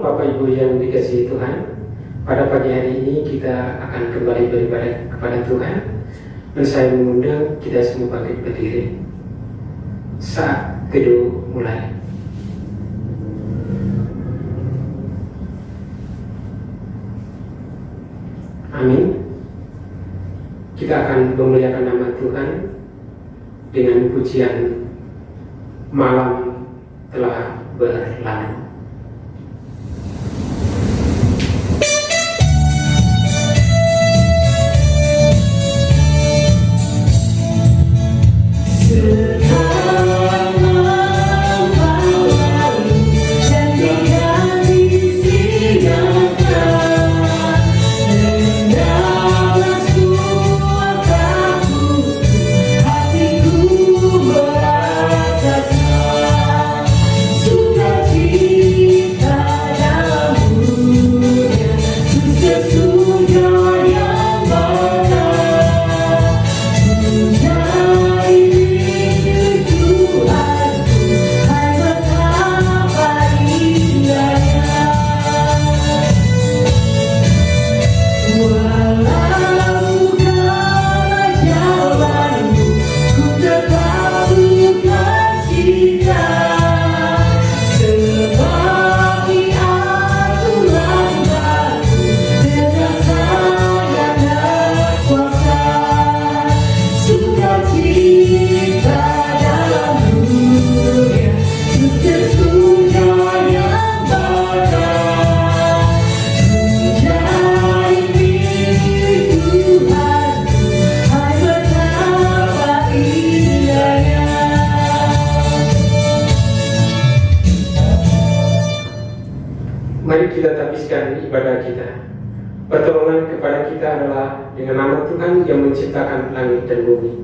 Bapak Ibu yang dikasihi Tuhan, pada pagi hari ini kita akan kembali beribadah kepada Tuhan. Dan saya mengundang kita semua bangkit berdiri. Saat teduh mulai. Amin. Kita akan memuliakan nama Tuhan dengan pujian malam telah berlalu. Mari kita habiskan ibadah kita. Pertolongan kepada kita adalah dengan nama Tuhan yang menciptakan langit dan bumi,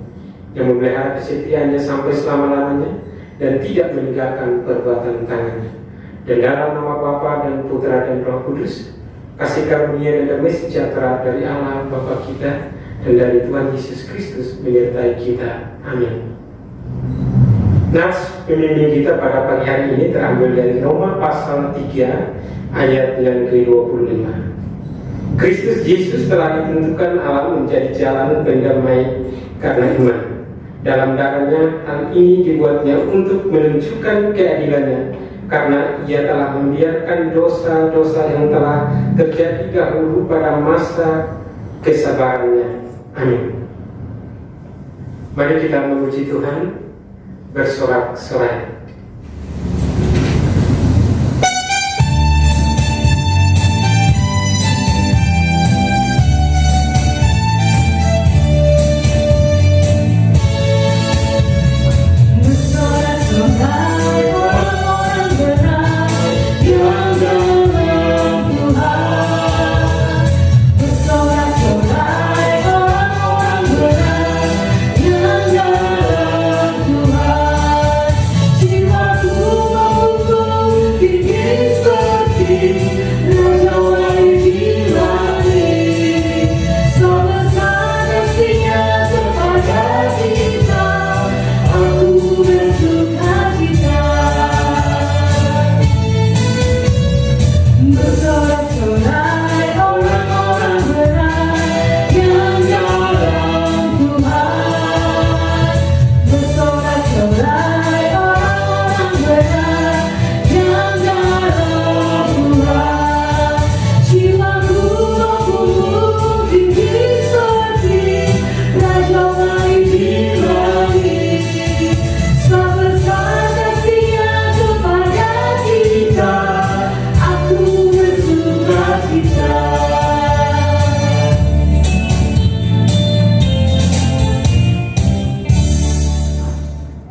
yang memelihara kesetiaannya sampai selama-lamanya dan tidak meninggalkan perbuatan tangannya. Dan dalam nama Bapa dan Putra dan Roh Kudus, kasih karunia dan damai sejahtera dari Allah Bapa kita dan dari Tuhan Yesus Kristus menyertai kita. Amin. Nats pembimbing kita pada pagi hari ini terambil dari Roma pasal 3 ayat yang ke-25. Kristus Yesus telah ditentukan Allah menjadi jalan pendamai karena iman. Dalam darahnya hal ini dibuatnya untuk menunjukkan keadilannya, karena ia telah membiarkan dosa-dosa yang telah terjadi dahulu pada masa kesabarannya. Amin. Mari kita memuji Tuhan bersorak-sorai.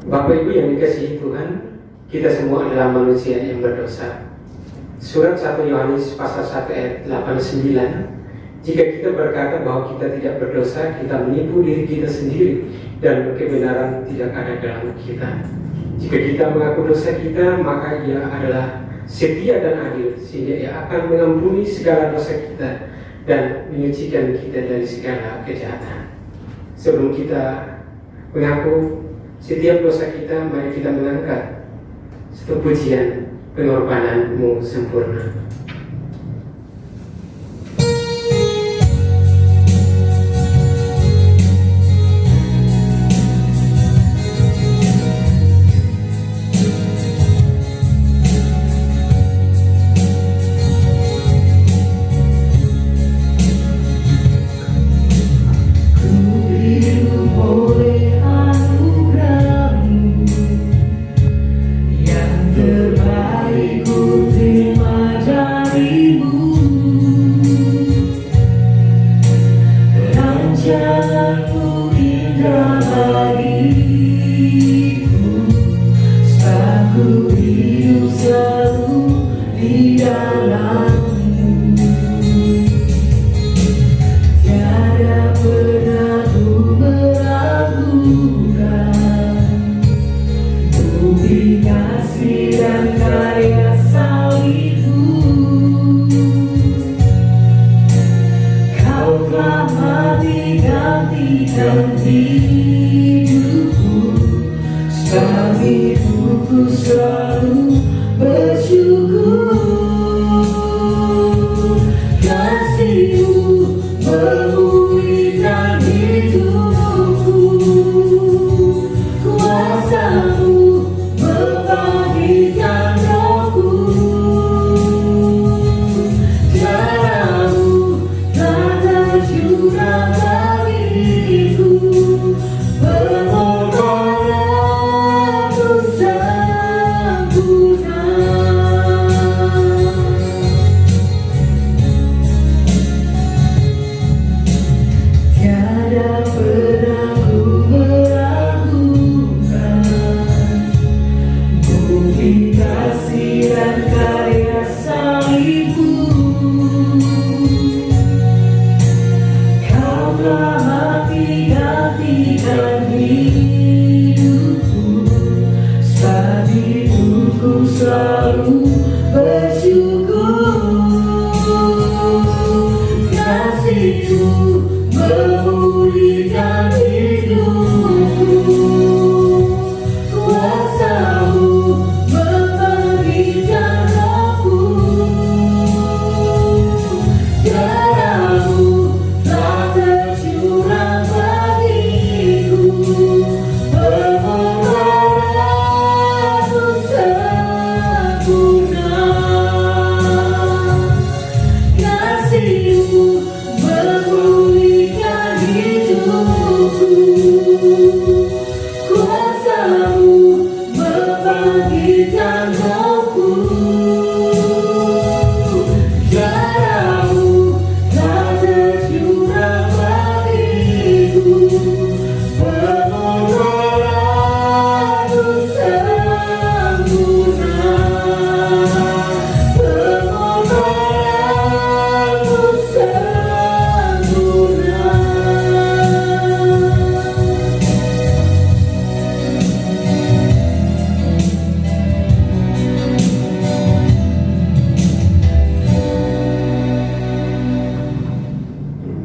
Bapak Ibu yang dikasihi Tuhan, kita semua adalah manusia yang berdosa. Surat 1 Yohanes pasal 1 ayat 8-9, jika kita berkata bahwa kita tidak berdosa, kita menipu diri kita sendiri dan kebenaran tidak ada dalam kita. Jika kita mengaku dosa kita, maka ia adalah setia dan adil, sehingga ia akan mengampuni segala dosa kita dan menyucikan kita dari segala kejahatan. Sebelum kita mengaku setiap dosa kita, mari kita mengangkat satu pujian pengorbananmu sempurna.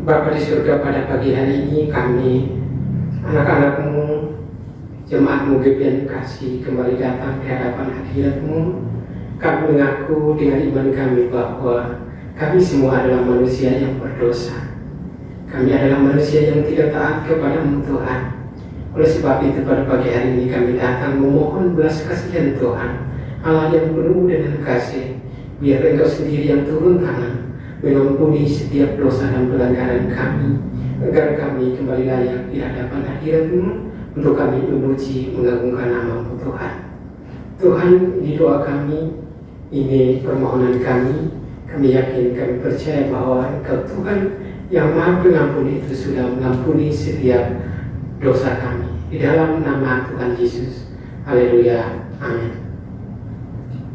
Bapa di surga, pada pagi hari ini kami, anak-anak-Mu, jemaat-Mu GBN kasih kembali datang di hadapan hadirat-Mu. Kami mengaku dengan iman kami bahwa kami semua adalah manusia yang berdosa. Kami adalah manusia yang tidak taat kepada-Mu Tuhan. Oleh sebab itu pada pagi hari ini kami datang memohon belas kasihan Tuhan, Allah yang penuh dengan kasih. Biar Engkau sendiri yang turun tangan mengampuni setiap dosa dan pelanggaran kami, agar kami kembali layak di hadapan hadirat-Mu untuk kami memuji mengagungkan nama-Mu Tuhan. Tuhan, ini doa kami, ini permohonan kami. Kami yakin, kami percaya bahwa Engkau Tuhan yang Maha Pengampun itu sudah mengampuni setiap dosa kami. Di dalam nama Tuhan Yesus. Haleluya. Amin.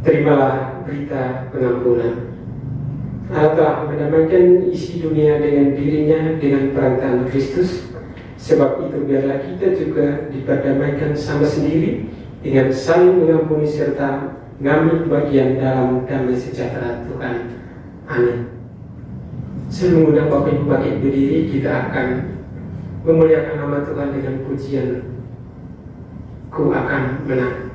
Terimalah berita pengampunan. Allah telah mendamaikan isi dunia dengan dirinya dengan perantaraan Kristus. Sebab itu biarlah kita juga diperdamaikan sama sendiri dengan saling mengampuni serta mengambil bagian dalam damai sejahtera Tuhan. Amin. Saya mengundang Bapak Ibu bangkit berdiri. Kita akan memuliakan nama Tuhan dengan pujian Ku Akan Menang.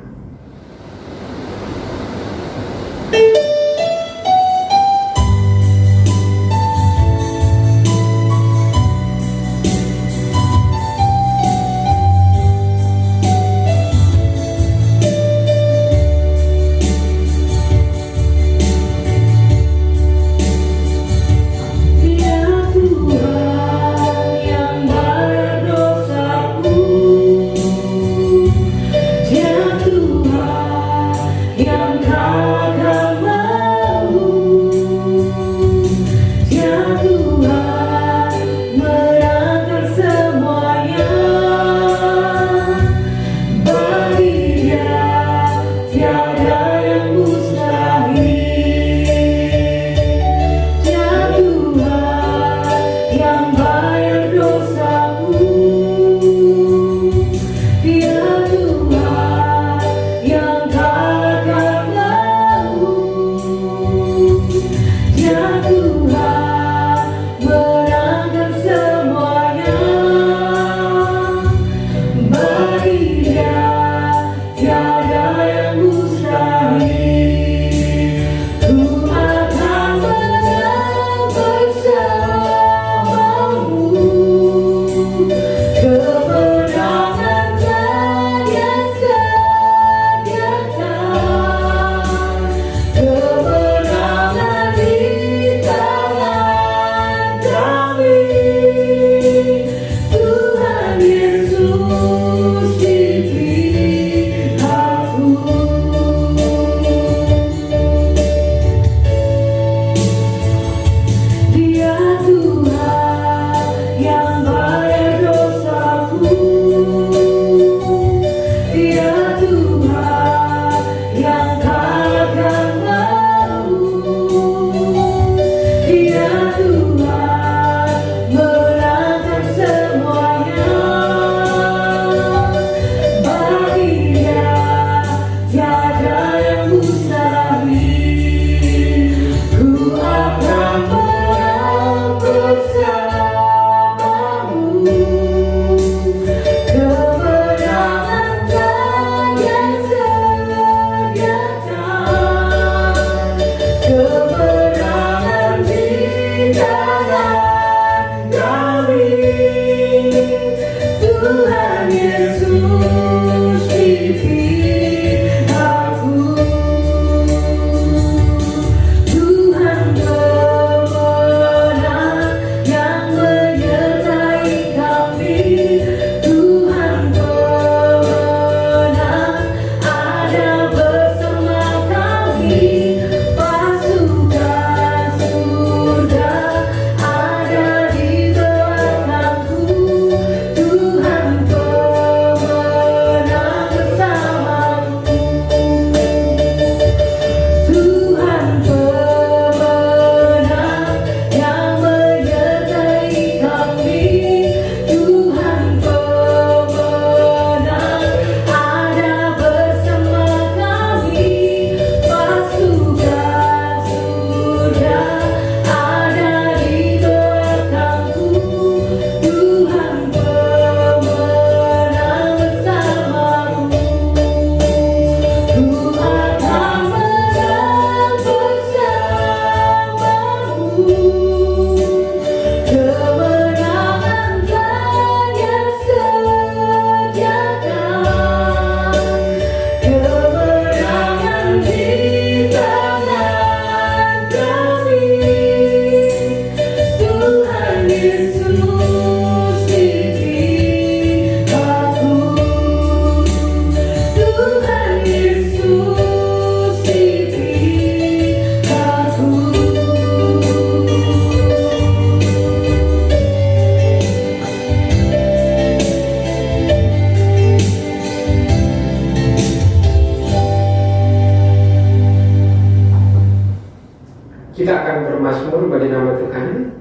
Kita akan bermazmur bagi nama Tuhan.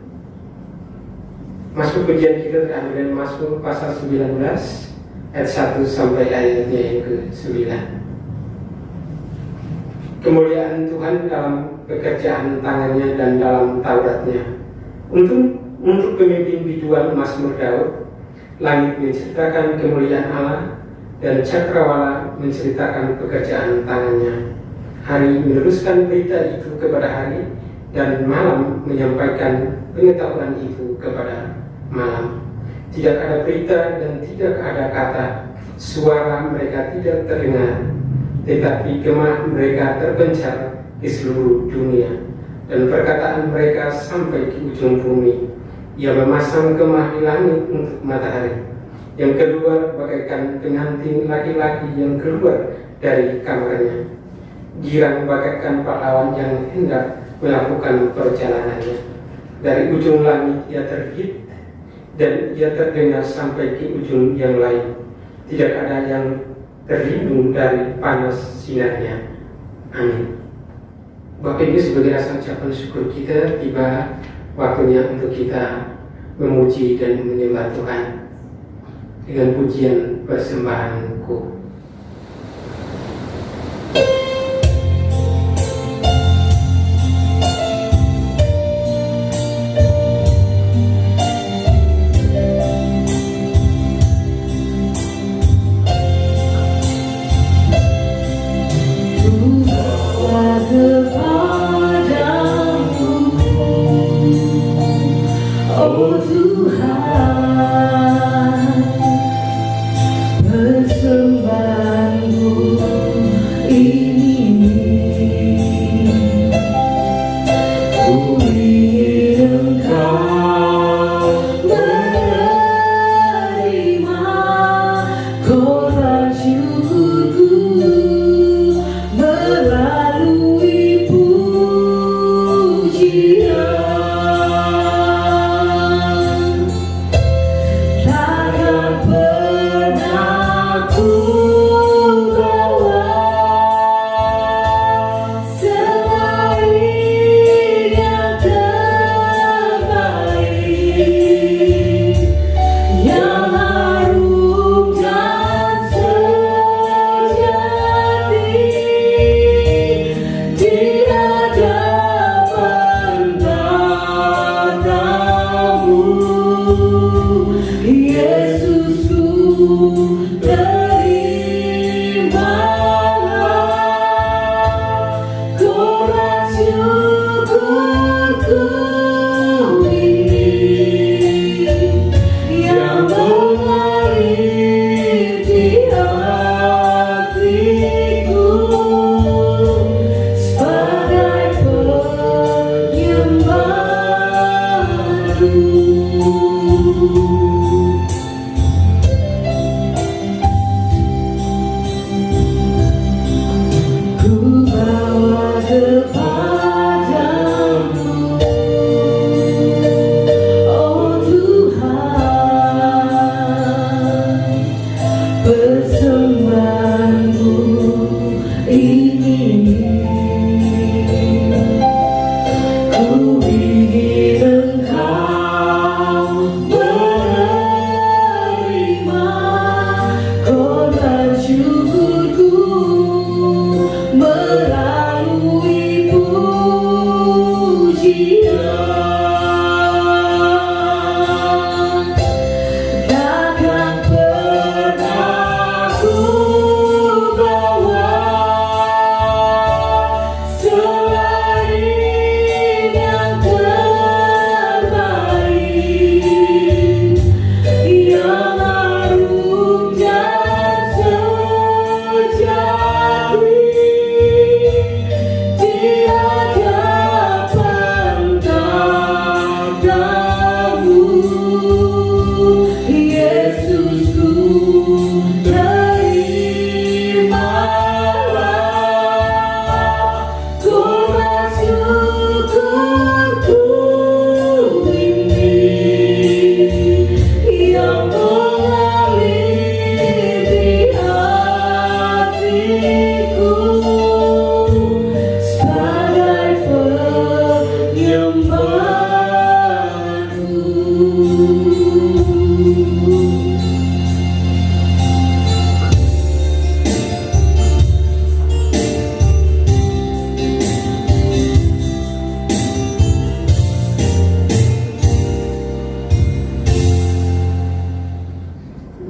Mazmur pujian kita terambil dari Mazmur pasal 19 ayat 1 sampai ayatnya yang ke-9. Kemuliaan Tuhan dalam pekerjaan tangannya dan dalam Tauratnya. Untuk pemimpin biduan Mazmur Daud, langit menceritakan kemuliaan Allah dan cakrawala menceritakan pekerjaan tangannya. Hari meneruskan berita itu kepada hari, dan malam menyampaikan pengetahuan itu kepada malam. Tidak ada berita dan tidak ada kata, suara mereka tidak terdengar, tetapi kemah mereka terpencar di seluruh dunia, dan perkataan mereka sampai di ujung bumi. Ia memasang kemah di langit untuk matahari, yang keluar bagaikan pengantin laki-laki yang keluar dari kamarnya. Girang bagaikan pahlawan yang hendak melakukan perjalanannya. Dari ujung langit ia terbit, dan ia terdengar sampai ke ujung yang lain. Tidak ada yang terlindung dari panas sinarnya. Amin. Bapak Ibu, sebagai rasa ucapan syukur kita, tiba waktunya untuk kita memuji dan menyembah Tuhan dengan pujian persembahanku.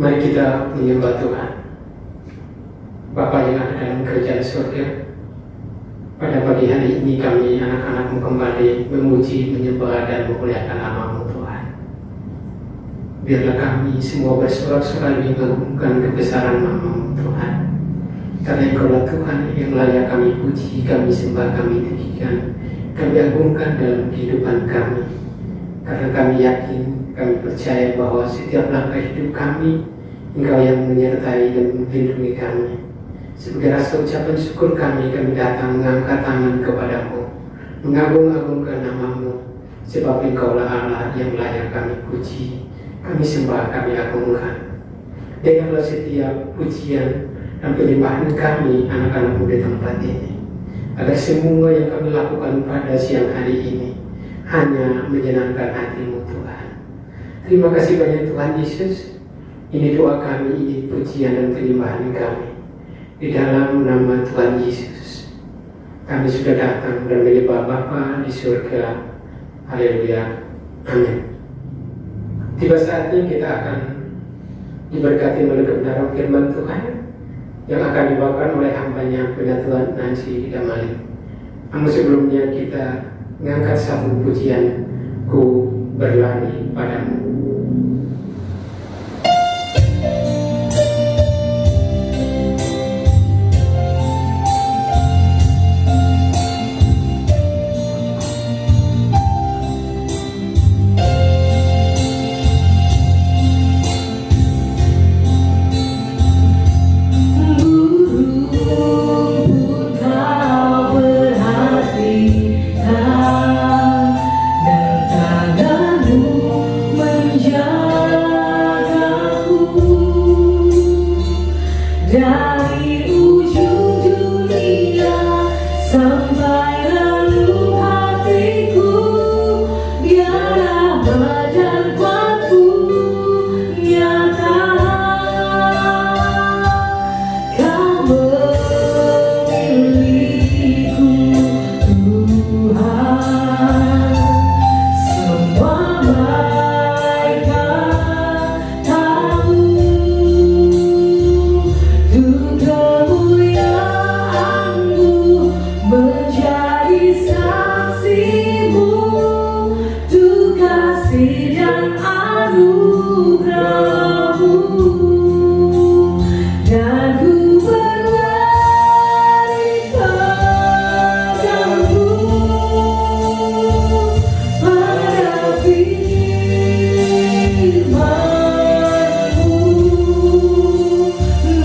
Mari kita menyembah Tuhan, Bapa yang ada dalam kerajaan surga. Pada pagi hari ini kami anak-anakmu kembali memuji, menyembah dan memuliakan nama-Mu Tuhan. Biarlah kami semua bersorak-sorai mengagungkan kebesaran nama-Mu Tuhan. Karena Engkaulah Tuhan yang layak kami puji, kami sembah, kami tinggikan, kami agungkan dalam kehidupan kami. Karena kami yakin, kami percaya bahwa setiap langkah hidup kami, Engkau yang menyertai dan melindungi kami. Sebagai rasa ucapan syukur kami datang mengangkat tangan kepadamu, mengagung-agungkan nama-Mu, sebab Engkaulah Allah yang layak kami puji, kami sembah, kami agungkan. Dengarlah setiap pujian dan penyembahan kami, anak-anak-Mu di tempat ini, agar semua yang kami lakukan pada siang hari ini hanya menyenangkan hati-Mu Tuhan. Terima kasih banyak Tuhan Yesus. Ini doa kami, ini pujian dan penyembahan kami. Di dalam nama Tuhan Yesus, kami sudah datang dan menyembah Bapa di surga. Haleluya. Amin. Tiba saatnya kita akan diberkati oleh kebenaran firman Tuhan yang akan dibawakan oleh hambanya Tuhan Nancy Damali. Namun sebelumnya kita mengangkat satu pujian, Ku berlari padamu. Dari ujung dunia sampai relung hatiku, biarlah badan kuatku nyata. Kau memilihku Tuhan, semua malaikat tahu. Menjadi saksimu, tuh kasih dan anugerahmu, dan ku berlari padamu, pada firman-Mu,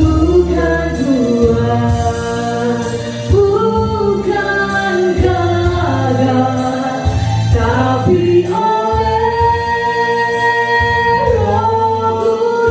bukan Tuhan, bukan gagah, tapi oleh Roh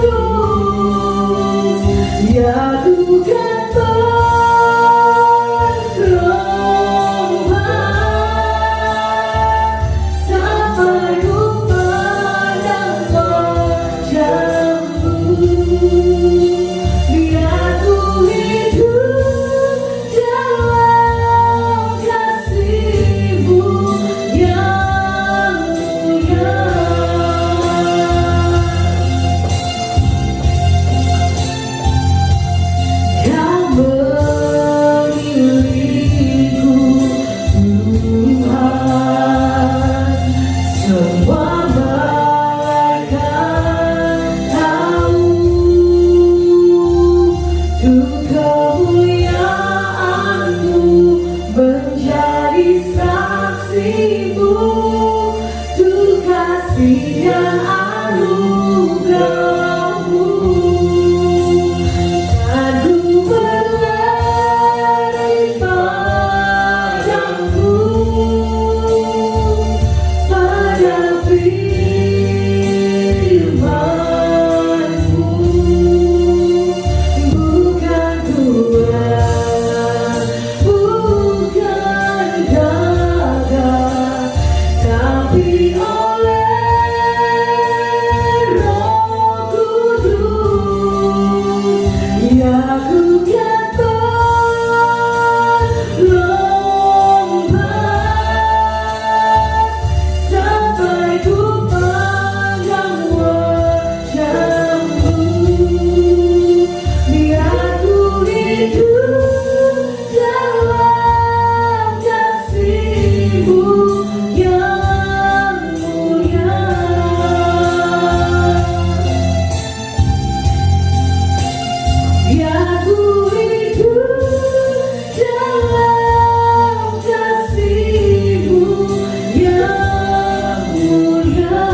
kasih-Mu, Tuh kasih dan anugerah-Mu. Aku berlari padamu, pada firman-Mu. Bukan kuat, bukan gagah, tapi oleh Roh Kudus. Ya ku kan berlomba sampai ku pandang wajah-Mu. Biar ku hidup dalam kasih-Mu yang mulia. Biar ku hidup dalam kasih-Mu yang mulia.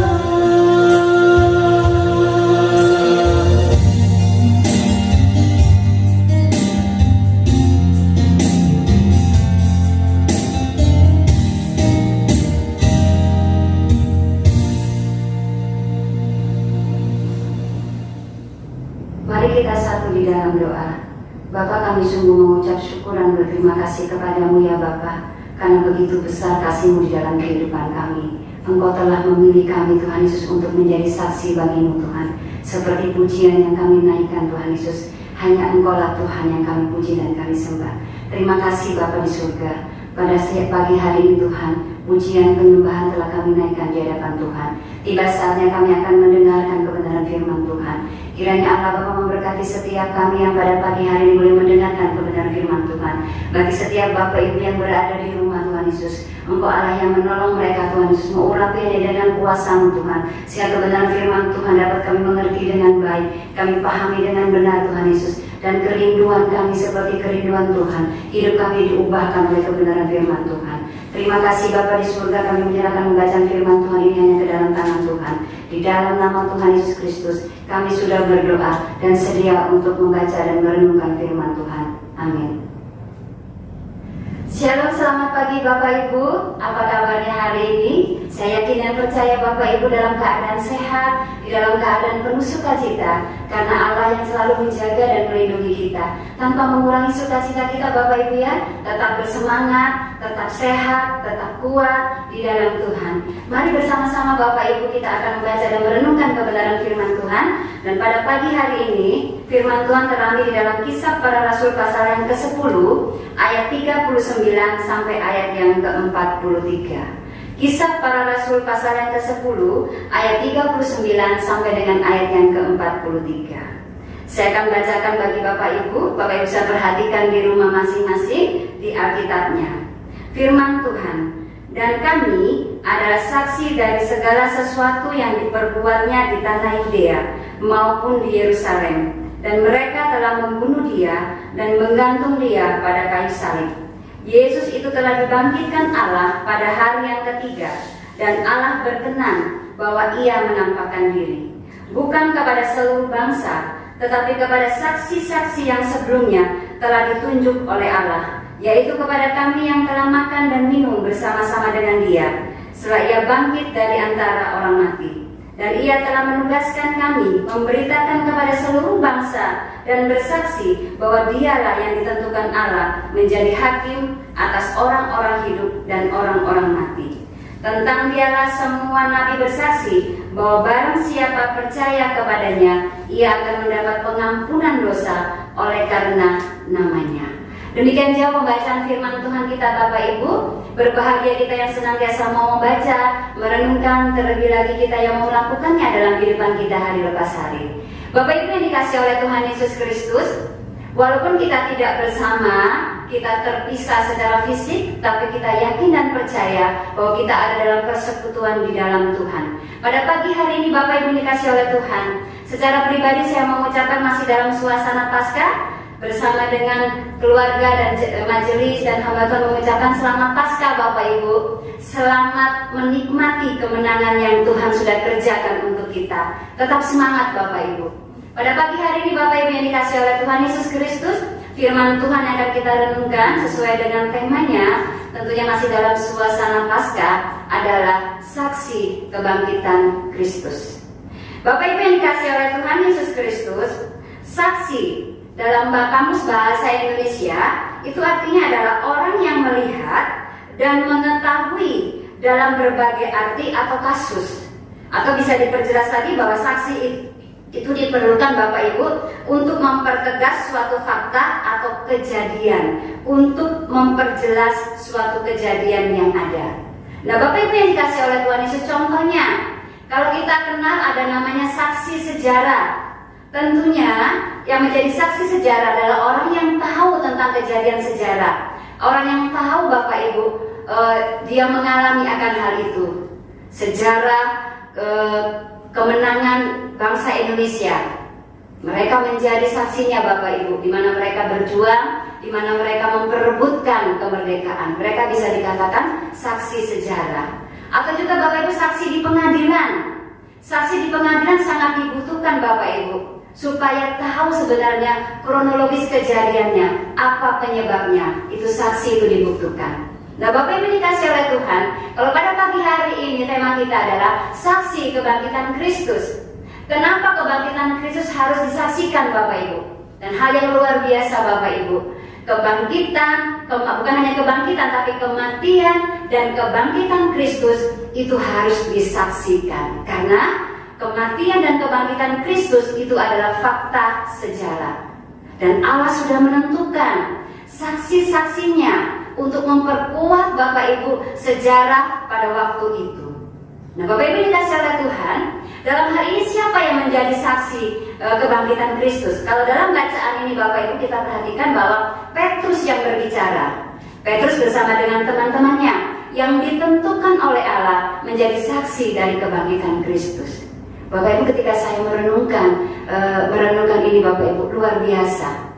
Mari kita satu di dalam doa. Bapa, kami sungguh mengucap syukur dan berterima kasih kepadamu ya Bapa, karena begitu besar kasih-Mu di dalam kehidupan kami. Engkau telah memilih kami Tuhan Yesus untuk menjadi saksi bagi-Mu Tuhan. Seperti pujian yang kami naikkan Tuhan Yesus, hanya Engkau-lah Tuhan yang kami puji dan kami sembah. Terima kasih Bapa di surga. Pada pagi hari ini Tuhan, pujian penyembahan telah kami naikkan di hadapan Tuhan. Tiba saatnya kami akan mendengarkan kebenaran firman Tuhan. Kiranya Allah Bapa memberkati setiap kami yang pada pagi hari ini boleh mendengarkan kebenaran firman Tuhan. Bagi setiap Bapak Ibu yang berada di rumah Tuhan Yesus, Engkau Allah yang menolong mereka Tuhan Yesus, mengurapinya dengan kuasa-Mu Tuhan, sehingga kebenaran firman Tuhan dapat kami mengerti dengan baik, kami pahami dengan benar Tuhan Yesus. Dan kerinduan kami seperti kerinduan Tuhan, hidup kami diubahkan oleh kebenaran firman Tuhan. Terima kasih Bapa di surga, kami menyerahkan membacaan firman Tuhan ini hanya ke dalam tangan Tuhan. Di dalam nama Tuhan Yesus Kristus, kami sudah berdoa dan sedia untuk membaca dan merenungkan firman Tuhan. Amin. Shalom, selamat pagi Bapak Ibu. Apa kabarnya hari ini? Saya yakin dan percaya Bapak Ibu dalam keadaan sehat, di dalam keadaan penuh sukacita, karena Allah yang selalu menjaga dan melindungi kita. Tanpa mengurangi sukacita kita Bapak Ibu ya, tetap bersemangat, tetap sehat, tetap kuat di dalam Tuhan. Mari bersama-sama Bapak Ibu kita akan membaca dan merenungkan kebenaran firman Tuhan. Dan pada pagi hari ini, firman Tuhan terambil di dalam Kisah Para Rasul pasal yang ke-10, ayat 39 sampai ayat yang ke-43. Kisah Para Rasul pasal yang ke-10 ayat 39 sampai dengan ayat yang ke-43. Saya akan bacakan bagi Bapak Ibu bisa perhatikan di rumah masing-masing di Alkitabnya. Firman Tuhan, dan kami adalah saksi dari segala sesuatu yang diperbuatnya di tanah Yudea maupun di Yerusalem. Dan mereka telah membunuh Dia dan menggantung Dia pada kayu salib. Yesus itu telah dibangkitkan Allah pada hari yang ketiga, dan Allah berkenan bahwa Ia menampakkan diri, bukan kepada seluruh bangsa, tetapi kepada saksi-saksi yang sebelumnya telah ditunjuk oleh Allah, yaitu kepada kami yang telah makan dan minum bersama-sama dengan Dia, setelah Ia bangkit dari antara orang mati. Dan Ia telah menugaskan kami memberitakan kepada seluruh bangsa dan bersaksi bahwa Dialah yang ditentukan Allah menjadi hakim atas orang-orang hidup dan orang-orang mati. Tentang Dialah semua nabi bersaksi bahwa barang siapa percaya kepadanya, ia akan mendapat pengampunan dosa oleh karena namanya. Demikian jauh pembacaan firman Tuhan kita Bapak Ibu. Berbahagia kita yang senantiasa mau membaca, merenungkan, terlebih lagi kita yang mau melakukannya dalam kehidupan kita hari lepas hari. Bapak Ibu yang dikasihi oleh Tuhan Yesus Kristus, walaupun kita tidak bersama, kita terpisah secara fisik, tapi kita yakin dan percaya bahwa kita ada dalam persekutuan di dalam Tuhan. Pada pagi hari ini Bapak Ibu dikasihi oleh Tuhan, secara pribadi saya mengucapkan masih dalam suasana Paskah. bersama dengan keluarga dan majelis dan hamba Tuhan mengucapkan selamat Paskah Bapak Ibu. Selamat menikmati kemenangan yang Tuhan sudah kerjakan untuk kita. Tetap semangat Bapak Ibu. Pada pagi hari ini Bapak Ibu yang dikasihi oleh Tuhan Yesus Kristus, firman Tuhan yang akan kita renungkan sesuai dengan temanya, tentunya masih dalam suasana Paskah, adalah saksi kebangkitan Kristus. Bapak Ibu yang dikasihi oleh Tuhan Yesus Kristus, saksi dalam kamus bahasa Indonesia itu artinya adalah orang yang melihat dan mengetahui dalam berbagai arti atau kasus. Atau bisa diperjelas tadi bahwa saksi itu diperlukan Bapak Ibu untuk mempertegas suatu fakta atau kejadian, untuk memperjelas suatu kejadian yang ada. Nah Bapak Ibu yang dikasihi oleh Tuhan Yesus, contohnya kalau kita kenal ada namanya saksi sejarah. Tentunya yang menjadi saksi sejarah adalah orang yang tahu tentang kejadian sejarah. Orang yang tahu Bapak Ibu, dia mengalami akan hal itu. Sejarah kemenangan bangsa Indonesia. Mereka menjadi saksinya Bapak Ibu, di mana mereka berjuang, di mana mereka memperebutkan kemerdekaan. Mereka bisa dikatakan saksi sejarah. Atau juga Bapak Ibu saksi di pengadilan. Saksi di pengadilan sangat dibutuhkan Bapak Ibu, supaya tahu sebenarnya kronologis kejadiannya, apa penyebabnya. Itu saksi itu dibutuhkan. Nah Bapak Ibu dikasihi oleh Tuhan, kalau pada pagi hari ini tema kita adalah saksi kebangkitan Kristus. Kenapa kebangkitan Kristus harus disaksikan Bapak Ibu? Dan hal yang luar biasa Bapak Ibu, kebangkitan, bukan hanya kebangkitan tapi kematian dan kebangkitan Kristus itu harus disaksikan. Karena kematian dan kebangkitan Kristus itu adalah fakta sejarah. Dan Allah sudah menentukan saksi-saksinya untuk memperkuat Bapak Ibu sejarah pada waktu itu. Nah Bapak Ibu dikasihi oleh Tuhan, dalam hal ini siapa yang menjadi saksi kebangkitan Kristus? Kalau dalam bacaan ini Bapak Ibu kita perhatikan bahwa Petrus yang berbicara. Petrus bersama dengan teman-temannya yang ditentukan oleh Allah menjadi saksi dari kebangkitan Kristus. Bapak Ibu ketika saya merenungkan ini Bapak Ibu luar biasa.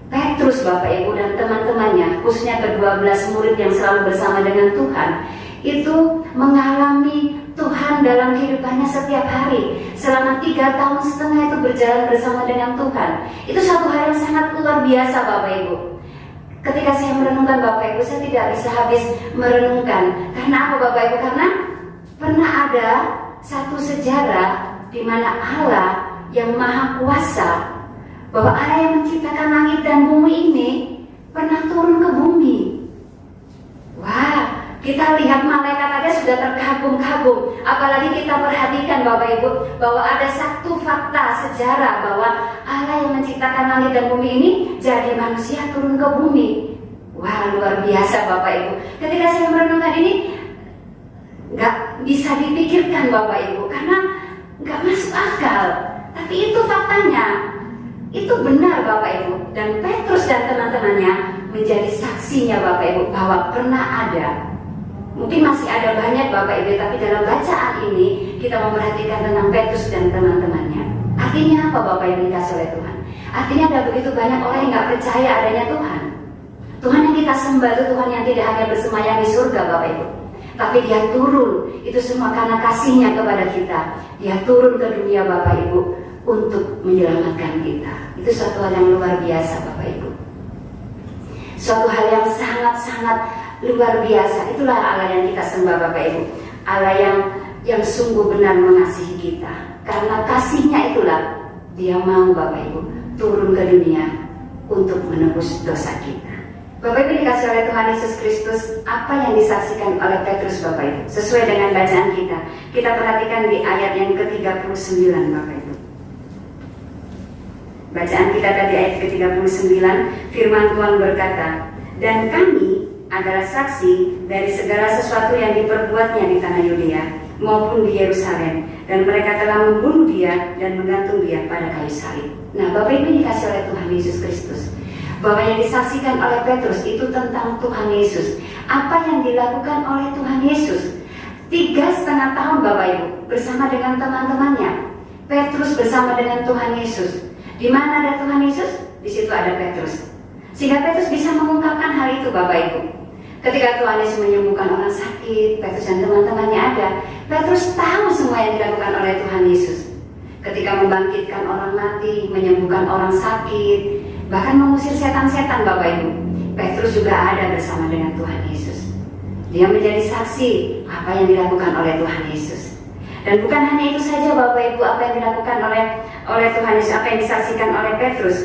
Petrus Bapak Ibu dan teman-temannya, khususnya ke-12 murid yang selalu bersama dengan Tuhan, itu mengalami Tuhan dalam kehidupannya setiap hari. Selama 3,5 tahun itu berjalan bersama dengan Tuhan. Itu satu hal yang sangat luar biasa Bapak Ibu. Ketika saya merenungkan Bapak Ibu, saya tidak bisa habis merenungkan. Karena apa Bapak Ibu? Karena pernah ada satu sejarah di mana Allah yang Maha Kuasa, bahwa Allah yang menciptakan langit dan bumi ini pernah turun ke bumi. Wah, kita lihat malaikat aja sudah terkagum-kagum. Apalagi kita perhatikan Bapak Ibu, bahwa ada satu fakta sejarah bahwa Allah yang menciptakan langit dan bumi ini jadi manusia turun ke bumi. Wah, luar biasa Bapak Ibu. Ketika saya merenungkan ini, nggak bisa dipikirkan Bapak Ibu, karena nggak masuk akal. Tapi itu faktanya. Itu benar Bapak Ibu, dan Petrus dan teman-temannya menjadi saksinya Bapak Ibu bahwa pernah ada. Mungkin masih ada banyak Bapak Ibu, tapi dalam bacaan ini kita memperhatikan tentang Petrus dan teman-temannya. Artinya apa Bapak Ibu dikasihi oleh Tuhan? Artinya ada begitu banyak orang yang nggak percaya adanya Tuhan. Tuhan yang kita sembah itu Tuhan yang tidak hanya bersemayam di surga Bapak Ibu, tapi Dia turun, itu semua karena kasih-Nya kepada kita. Dia turun ke dunia Bapak Ibu untuk menyelamatkan kita. Itu suatu hal yang luar biasa Bapak Ibu. Suatu hal yang sangat-sangat luar biasa. Itulah Allah yang kita sembah Bapak Ibu. Allah yang sungguh benar mengasihi kita. Karena kasih-Nya itulah Dia mau Bapak Ibu turun ke dunia untuk menebus dosa kita. Bapak Ibu dikasihi oleh Tuhan Yesus Kristus, apa yang disaksikan oleh Petrus Bapak Ibu sesuai dengan bacaan kita. Kita perhatikan di ayat yang ke-39 Bapak Ibu. Bacaan kita tadi ayat ke-39, firman Tuhan berkata, "Dan kami adalah saksi dari segala sesuatu yang diperbuatnya di tanah Yudea maupun di Yerusalem, dan mereka telah membunuh Dia dan menggantung Dia pada kayu salib." Nah Bapak Ibu dikasihi oleh Tuhan Yesus Kristus, bahwa yang disaksikan oleh Petrus itu tentang Tuhan Yesus. Apa yang dilakukan oleh Tuhan Yesus 3,5 tahun Bapak Ibu bersama dengan teman-temannya. Petrus bersama dengan Tuhan Yesus. Di mana ada Tuhan Yesus? di situ ada Petrus. Sehingga Petrus bisa mengungkapkan hal itu, Bapak Ibu. Ketika Tuhan Yesus menyembuhkan orang sakit, Petrus dan teman-temannya ada. Petrus tahu semua yang dilakukan oleh Tuhan Yesus. Ketika membangkitkan orang mati, menyembuhkan orang sakit, bahkan mengusir setan-setan, Bapak Ibu, Petrus juga ada bersama dengan Tuhan Yesus. Dia menjadi saksi apa yang dilakukan oleh Tuhan Yesus. Dan bukan hanya itu saja, Bapak Ibu, apa yang dilakukan oleh Tuhan Yesus, apa yang disaksikan oleh Petrus.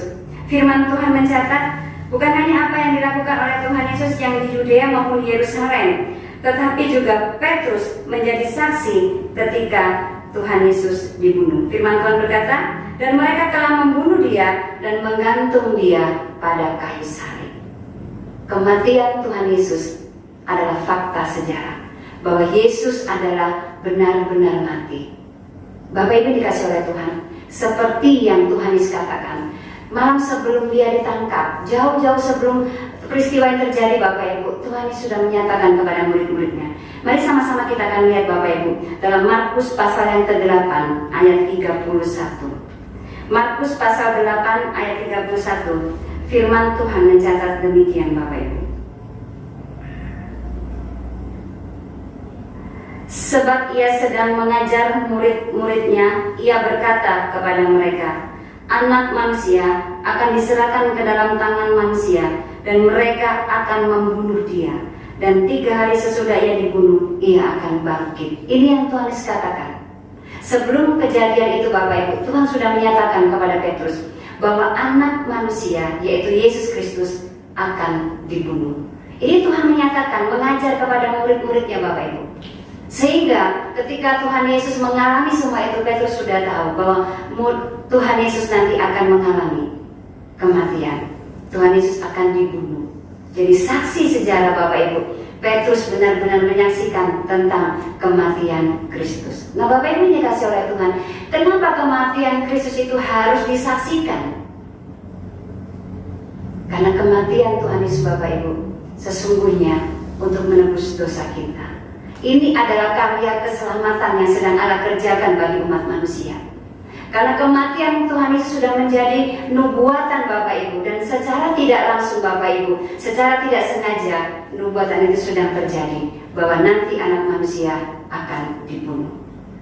Firman Tuhan mencatat, bukan hanya apa yang dilakukan oleh Tuhan Yesus yang di Yudea maupun di Yerusalem, tetapi juga Petrus menjadi saksi ketika Tuhan Yesus dibunuh. Firman Tuhan berkata, dan mereka telah membunuh dia dan menggantung dia pada kayu salib. Kematian Tuhan Yesus adalah fakta sejarah bahwa Yesus adalah benar-benar mati. Bapak Ibu dikasih oleh Tuhan, seperti yang Tuhan Yesus katakan, malam sebelum dia ditangkap, jauh-jauh sebelum peristiwa yang terjadi, Bapak Ibu, Tuhan Yesus sudah menyatakan kepada murid-muridnya. Mari sama-sama kita akan lihat, Bapak Ibu, dalam Markus pasal yang ke-8 ayat 31. Markus pasal 8 ayat 31. Firman Tuhan mencatat demikian, Bapak Ibu. Sebab ia sedang mengajar murid-muridnya, ia berkata kepada mereka, Anak manusia akan diserahkan ke dalam tangan manusia, dan mereka akan membunuh dia. Dan 3 hari sesudah ia dibunuh, ia akan bangkit. Ini yang Tuhan Yesus katakan. Sebelum kejadian itu, Bapak Ibu, Tuhan sudah menyatakan kepada Petrus bahwa anak manusia, yaitu Yesus Kristus, akan dibunuh. Ini Tuhan menyatakan, mengajar kepada murid-muridnya, Bapak Ibu. Sehingga ketika Tuhan Yesus mengalami semua itu, Petrus sudah tahu bahwa Tuhan Yesus nanti akan mengalami kematian. Tuhan Yesus akan dibunuh. Jadi saksi sejarah, Bapak Ibu, Petrus benar-benar menyaksikan tentang kematian Kristus. Nah, Bapak Ibu dikasih oleh Tuhan, kenapa kematian Kristus itu harus disaksikan? Karena kematian Tuhan Yesus, Bapak Ibu, sesungguhnya untuk menebus dosa kita. Ini adalah karya keselamatan yang sedang Allah kerjakan bagi umat manusia. Karena kematian Tuhan Yesus sudah menjadi nubuatan, Bapak Ibu, dan secara tidak langsung, Bapak Ibu, secara tidak sengaja nubuatan itu sudah terjadi bahwa nanti anak manusia akan dibunuh.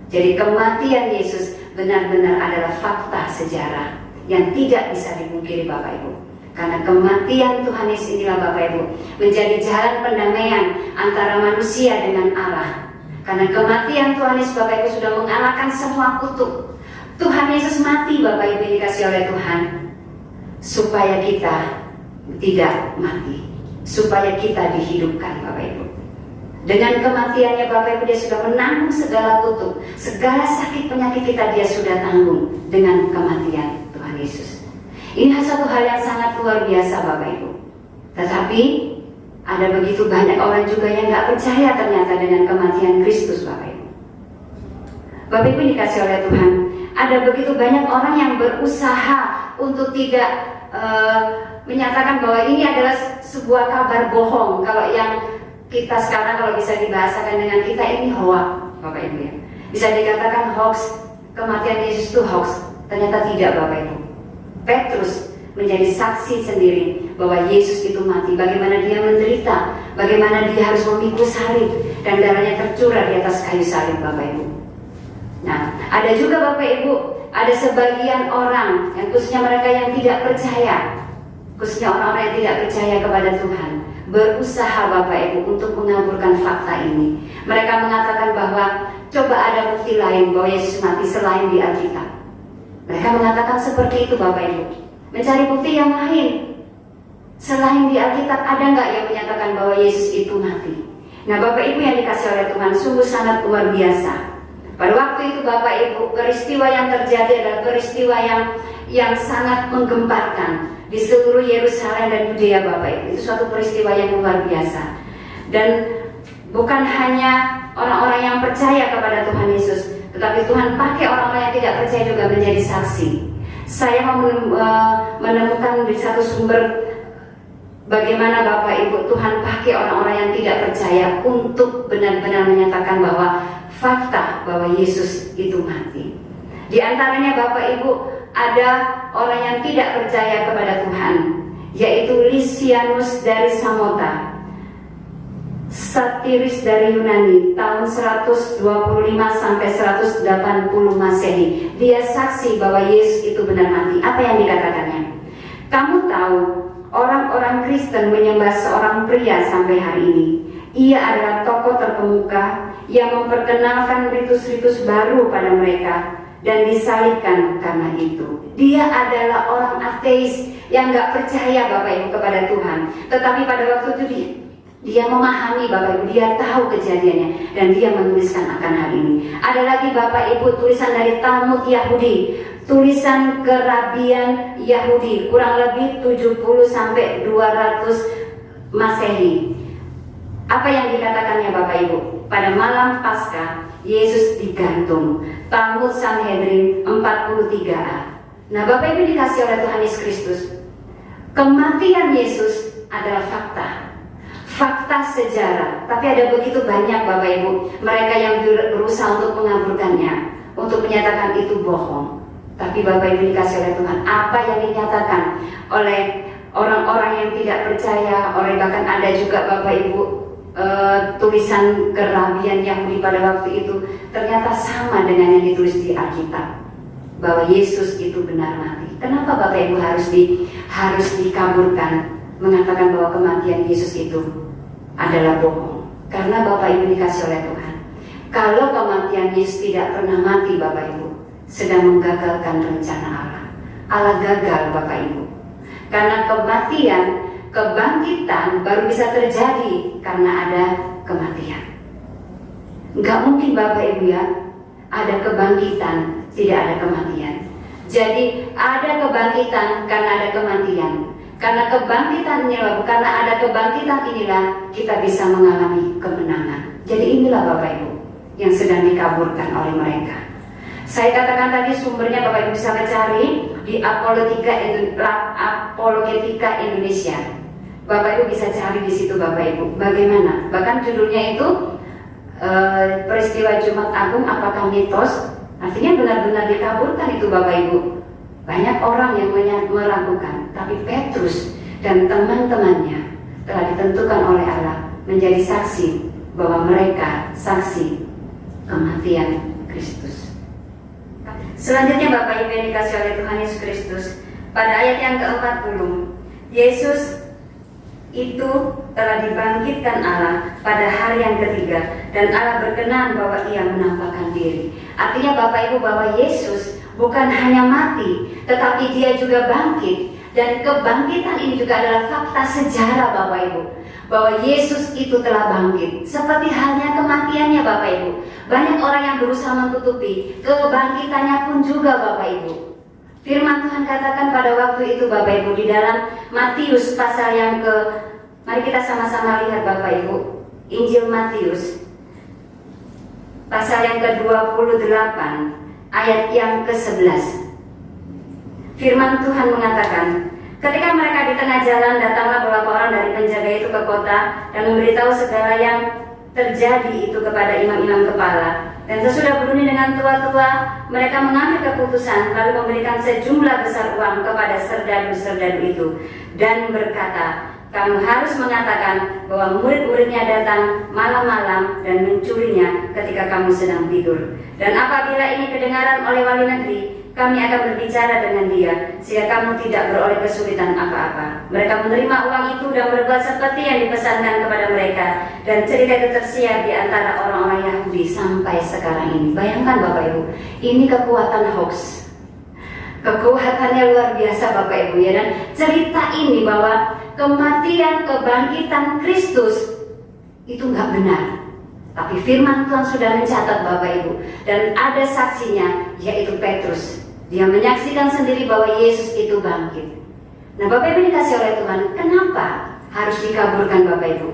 Jadi kematian Yesus benar-benar adalah fakta sejarah yang tidak bisa dipungkiri, Bapak Ibu. Karena kematian Tuhan Yesus inilah, Bapak Ibu, menjadi jalan pendamaian antara manusia dengan Allah. Karena kematian Tuhan Yesus, Bapak Ibu, sudah mengalahkan semua kutuk. Tuhan Yesus mati, Bapak Ibu dikasih oleh Tuhan, supaya kita tidak mati, supaya kita dihidupkan, Bapak Ibu. Dengan kematiannya, Bapak Ibu, dia sudah menanggung segala kutuk, segala sakit penyakit kita dia sudah tanggung dengan kematian Tuhan Yesus. Ini satu hal yang sangat luar biasa, Bapak Ibu. Tetapi ada begitu banyak orang juga yang gak percaya ternyata dengan kematian Kristus, Bapak Ibu. Bapak Ibu dikasih oleh Tuhan, ada begitu banyak orang yang berusaha untuk tidak menyatakan bahwa ini adalah sebuah kabar bohong. Kalau yang kita sekarang kalau bisa dibahasakan dengan kita, ini hoax, Bapak Ibu ya. Bisa dikatakan hoax, kematian Yesus itu hoax. Ternyata tidak, Bapak Ibu. Petrus menjadi saksi sendiri bahwa Yesus itu mati, bagaimana dia menderita, bagaimana dia harus memikul salib dan darahnya tercurah di atas kayu salib, Bapak Ibu. Nah, ada juga, Bapak Ibu, ada sebagian orang yang khususnya mereka yang tidak percaya, khususnya orang-orang yang tidak percaya kepada Tuhan, berusaha, Bapak Ibu, untuk mengaburkan fakta ini. Mereka mengatakan bahwa coba ada bukti lain bahwa Yesus mati selain di Alkitab. Mereka mengatakan seperti itu, Bapak Ibu. Mencari bukti yang lain selain di Alkitab, ada nggak yang menyatakan bahwa Yesus itu mati? Nah, Bapak Ibu yang dikasih oleh Tuhan, sungguh sangat luar biasa. Pada waktu itu, Bapak Ibu, peristiwa yang terjadi adalah peristiwa yang sangat menggemparkan di seluruh Yerusalem dan Yudea, Bapak Ibu. Itu suatu peristiwa yang luar biasa. Dan bukan hanya orang-orang yang percaya kepada Tuhan Yesus, tetapi Tuhan pakai orang-orang yang tidak percaya juga menjadi saksi. Saya menemukan di satu sumber bagaimana, Bapak Ibu, Tuhan pakai orang-orang yang tidak percaya untuk benar-benar menyatakan bahwa fakta bahwa Yesus itu mati. Di antaranya, Bapak Ibu, ada orang yang tidak percaya kepada Tuhan, yaitu Lysianus dari Samota, satiris dari Yunani, tahun 125 sampai 180 Masehi. Dia saksi bahwa Yesus itu benar mati. Apa yang dikatakannya? Kamu tahu, orang-orang Kristen menyembah seorang pria sampai hari ini. Ia adalah tokoh terkemuka yang memperkenalkan ritus-ritus baru pada mereka dan disalibkan karena itu. Dia adalah orang ateis yang gak percaya Bapak Ibu kepada Tuhan. Tetapi pada waktu itu dia memahami Bapak Ibu, dia tahu kejadiannya dan dia menuliskan akan hal ini. Ada lagi Bapak Ibu tulisan dari Talmud Yahudi, tulisan kerabian Yahudi, kurang lebih 70 sampai 200 Masehi. Apa yang dikatakannya Bapak Ibu? Pada malam Paskah Yesus digantung. Talmud Sanhedrin 43a. Nah Bapak Ibu dikasih oleh Tuhan Yesus Kristus, kematian Yesus adalah fakta sejarah. Tapi ada begitu banyak Bapak Ibu mereka yang berusaha untuk mengaburkannya, untuk menyatakan itu bohong. Tapi Bapak Ibu dikasih oleh Tuhan, apa yang dinyatakan oleh orang-orang yang tidak percaya, oleh bahkan ada juga Bapak Ibu tulisan kerabian Yahudi pada waktu itu ternyata sama dengan yang ditulis di Alkitab, bahwa Yesus itu benar mati. Kenapa Bapak Ibu harus dikaburkan, mengatakan bahwa kematian Yesus itu adalah bohong? Karena Bapak Ibu dikasih oleh Tuhan, kalau kematian Yesus tidak pernah mati, Bapak Ibu sedang menggagalkan rencana Allah. Allah gagal Bapak Ibu, karena kebangkitan baru bisa terjadi karena ada kematian. Nggak mungkin Bapak Ibu ya, ada kebangkitan tidak ada kematian. Jadi ada kebangkitan karena ada kematian. Karena kebangkitan inilah, karena ada kebangkitan inilah kita bisa mengalami kemenangan. Jadi inilah Bapak Ibu yang sedang dikaburkan oleh mereka. Saya katakan tadi sumbernya Bapak Ibu bisa mencari di Apologetika Indonesia. Bapak Ibu bisa cari di situ Bapak Ibu. Bagaimana? Bahkan judulnya itu peristiwa Jumat Agung apakah mitos? Artinya benar-benar dikaburkan itu Bapak Ibu. Banyak orang yang meragukan, tapi Petrus dan teman-temannya telah ditentukan oleh Allah menjadi saksi bahwa mereka saksi kematian Kristus. Selanjutnya Bapak Ibu yang dikasih oleh Tuhan Yesus Kristus, pada ayat yang ke-40, Yesus itu telah dibangkitkan Allah pada hari yang ketiga dan Allah berkenan bahwa ia menampakkan diri. Artinya Bapak Ibu bahwa Yesus bukan hanya mati, tetapi dia juga bangkit. Dan kebangkitan ini juga adalah fakta sejarah Bapak Ibu, bahwa Yesus itu telah bangkit. Seperti halnya kematiannya Bapak Ibu, banyak orang yang berusaha menutupi kebangkitannya pun juga Bapak Ibu. Firman Tuhan katakan pada waktu itu Bapak Ibu di dalam Matius pasal yang mari kita sama-sama lihat Bapak Ibu, Injil Matius pasal yang ke-28 ayat yang ke-11. Firman Tuhan mengatakan, ketika mereka di tengah jalan, datanglah beberapa orang dari penjaga itu ke kota dan memberitahu segala yang terjadi itu kepada imam-imam kepala. Dan sesudah berduni dengan tua-tua, mereka mengambil keputusan lalu memberikan sejumlah besar uang kepada serdadu-serdadu itu dan berkata, kamu harus mengatakan bahwa murid-muridnya datang malam-malam dan mencurinya ketika kamu sedang tidur. Dan apabila ini kedengaran oleh wali negeri, kami akan berbicara dengan dia sehingga kamu tidak beroleh kesulitan apa-apa. Mereka menerima uang itu dan berbuat seperti yang dipesankan kepada mereka. Dan cerita itu tersiar di antara orang-orang Yahudi sampai sekarang ini. Bayangkan Bapak Ibu, ini kekuatan hoax. Kekuatannya luar biasa Bapak Ibu ya. Dan cerita ini bahwa kematian kebangkitan Kristus itu nggak benar. Tapi firman Tuhan sudah mencatat Bapak Ibu, dan ada saksinya yaitu Petrus. Dia menyaksikan sendiri bahwa Yesus itu bangkit. Nah Bapak Ibu dikasih oleh Tuhan, kenapa harus dikaburkan Bapak Ibu?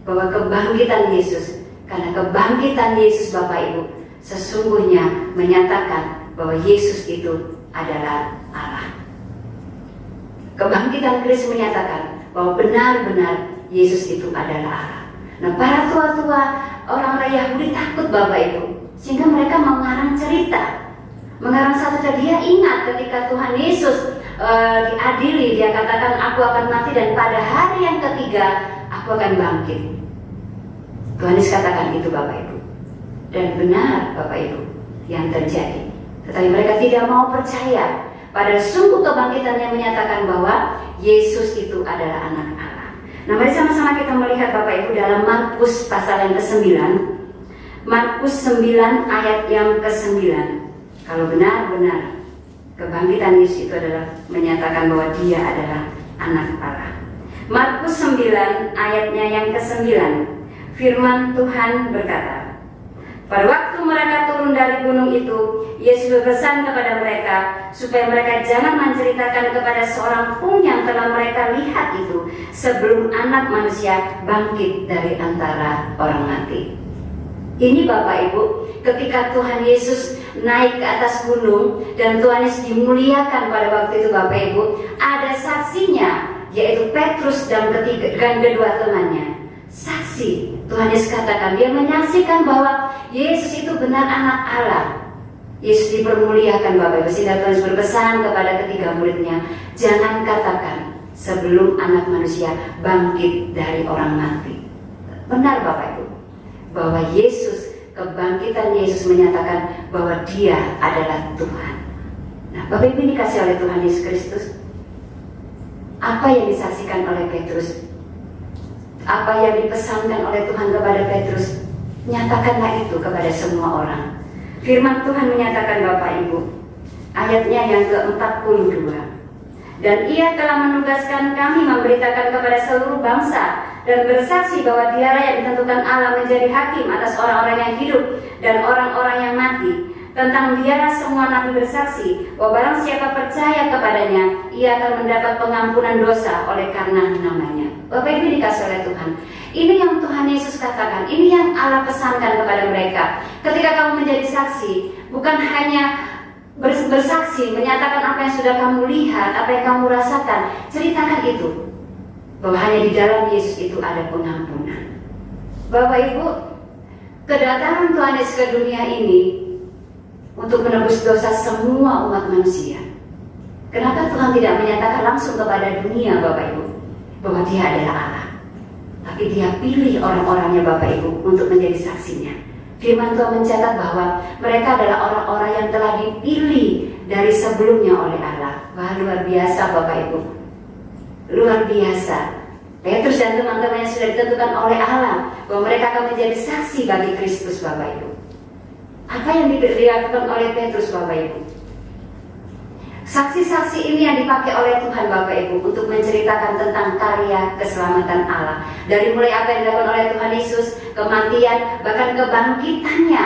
Bahwa kebangkitan Yesus, karena kebangkitan Yesus Bapak Ibu sesungguhnya menyatakan bahwa Yesus itu adalah Allah. Kebangkitan Kristus menyatakan bahwa benar-benar Yesus itu adalah Allah. Nah para tua-tua orang-orang Yahudi takut Bapak Ibu, sehingga mereka mengarang cerita, mengarang satu cerita. Dia ingat ketika Tuhan Yesus diadili, dia katakan aku akan mati dan pada hari yang ketiga aku akan bangkit. Tuhan Yesus katakan itu Bapak Ibu. Dan benar Bapak Ibu yang terjadi. Tetapi mereka tidak mau percaya. Padahal sungguh kebangkitan yang menyatakan bahwa Yesus itu adalah anak Allah. Nah, mari sama-sama kita melihat Bapak Ibu dalam Markus pasal yang ke-9. Markus 9 ayat yang ke-9. Kalau benar-benar kebangkitan Yesus itu adalah menyatakan bahwa dia adalah anak Allah. Markus 9 ayatnya yang ke-9. Firman Tuhan berkata, pada waktu mereka turun dari gunung itu, Yesus berpesan kepada mereka supaya mereka jangan menceritakan kepada seorang pun yang telah mereka lihat itu sebelum anak manusia bangkit dari antara orang mati. Ini Bapak Ibu, ketika Tuhan Yesus naik ke atas gunung dan Tuhan Yesus dimuliakan pada waktu itu Bapak Ibu, ada saksinya, yaitu Petrus dan kedua temannya. Saksi, Tuhan Yesus katakan, dia menyaksikan bahwa Yesus itu benar anak Allah. Yesus dipermuliakan Bapak Ibu, sehingga Tuhan Yesus berpesan kepada ketiga muridnya, jangan katakan sebelum anak manusia bangkit dari orang mati. Benar Bapak Ibu, bahwa Yesus, kebangkitan Yesus menyatakan bahwa dia adalah Tuhan. Nah Bapak Ibu dikasih oleh Tuhan Yesus Kristus, apa yang disaksikan oleh Petrus, apa yang dipesankan oleh Tuhan kepada Petrus, nyatakanlah itu kepada semua orang. Firman Tuhan menyatakan Bapak Ibu, ayatnya yang ke-42. Dan ia telah menugaskan kami memberitakan kepada seluruh bangsa dan bersaksi bahwa dialah yang ditentukan Allah menjadi hakim atas orang-orang yang hidup dan orang-orang yang mati. Tentang dialah semua nabi bersaksi bahwa barang siapa percaya kepadanya, ia akan mendapat pengampunan dosa oleh karena namanya. Bapak Ibu dikasih oleh Tuhan, ini yang Tuhan Yesus katakan, ini yang Allah pesankan kepada mereka. Ketika kamu menjadi saksi, bukan hanya bersaksi, menyatakan apa yang sudah kamu lihat, apa yang kamu rasakan, ceritakan itu, bahwa hanya di dalam Yesus itu ada pengampunan. Bapak Ibu, kedatangan Tuhan Yesus ke dunia ini untuk menebus dosa semua umat manusia. Kenapa Tuhan tidak menyatakan langsung kepada dunia Bapak Ibu bahwa dia adalah Allah, tapi dia pilih orang-orangnya Bapak Ibu untuk menjadi saksinya. Firman Tuhan mencatat bahwa mereka adalah orang-orang yang telah dipilih dari sebelumnya oleh Allah. Wah, luar biasa Bapak Ibu, luar biasa. Petrus dan teman-temannya sudah ditentukan oleh Allah bahwa mereka akan menjadi saksi bagi Kristus Bapak Ibu. Apa yang dilakukan oleh Petrus Bapak Ibu? Saksi-saksi ini yang dipakai oleh Tuhan Bapak Ibu untuk menceritakan tentang karya keselamatan Allah. Dari mulai apa yang dilakukan oleh Tuhan Yesus, kematian, bahkan kebangkitannya,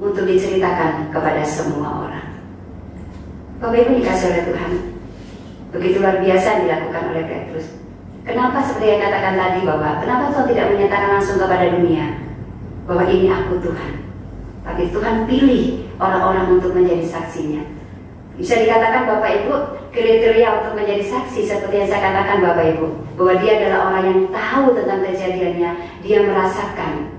untuk diceritakan kepada semua orang. Bapak Ibu dikasih oleh Tuhan, begitu luar biasa dilakukan oleh Petrus. Kenapa seperti yang katakan tadi Bapak, kenapa Tuhan tidak menyatakan langsung kepada dunia bahwa ini aku Tuhan, tapi Tuhan pilih orang-orang untuk menjadi saksinya. Bisa dikatakan Bapak Ibu, kriteria untuk menjadi saksi seperti yang saya katakan Bapak Ibu, bahwa dia adalah orang yang tahu tentang kejadiannya, dia merasakan.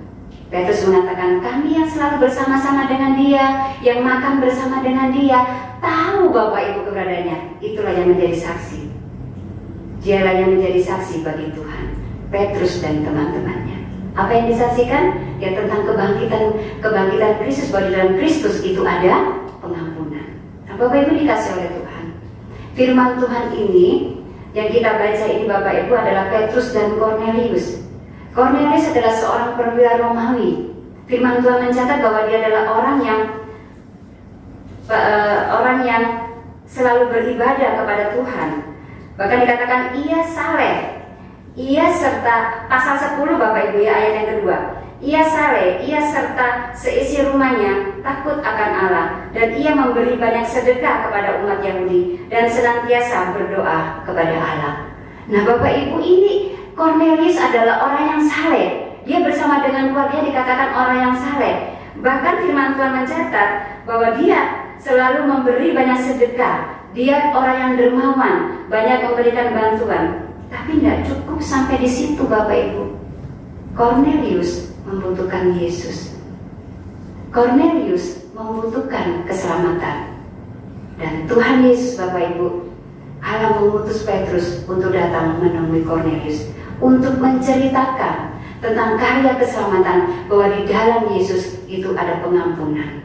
Petrus mengatakan, kami yang selalu bersama-sama dengan dia, yang makan bersama dengan dia, tahu Bapak Ibu keberadaannya. Itulah yang menjadi saksi. Dialah yang menjadi saksi bagi Tuhan, Petrus dan teman-temannya. Apa yang disaksikan? Ya tentang kebangkitan Kristus, bahwa di dalam Kristus itu ada pengampunan. Nah, Bapak Ibu dikasih oleh Tuhan, firman Tuhan ini yang kita baca ini Bapak Ibu adalah Petrus dan Kornelius. Kornelius adalah seorang perwira Romawi. Firman Tuhan mencatat bahwa dia adalah orang yang selalu beribadah kepada Tuhan. Bahkan dikatakan ia saleh. Ia serta pasal 10 Bapak Ibu ya, ayat yang kedua. Ia saleh, ia serta seisi rumahnya takut akan Allah, dan ia memberi banyak sedekah kepada umat Yahudi dan senantiasa berdoa kepada Allah. Nah Bapak Ibu, ini Kornelius adalah orang yang saleh. Dia bersama dengan keluarga dikatakan orang yang saleh. Bahkan firman Tuhan mencatat bahwa dia selalu memberi banyak sedekah. Dia orang yang dermawan, banyak memberikan bantuan. Tapi tidak cukup sampai di situ Bapak Ibu. Kornelius membutuhkan Yesus. Kornelius membutuhkan keselamatan. Dan Tuhan Yesus Bapak Ibu, Allah mengutus Petrus untuk datang menemui Cornelius, untuk menceritakan tentang karya keselamatan, bahwa di dalam Yesus itu ada pengampunan.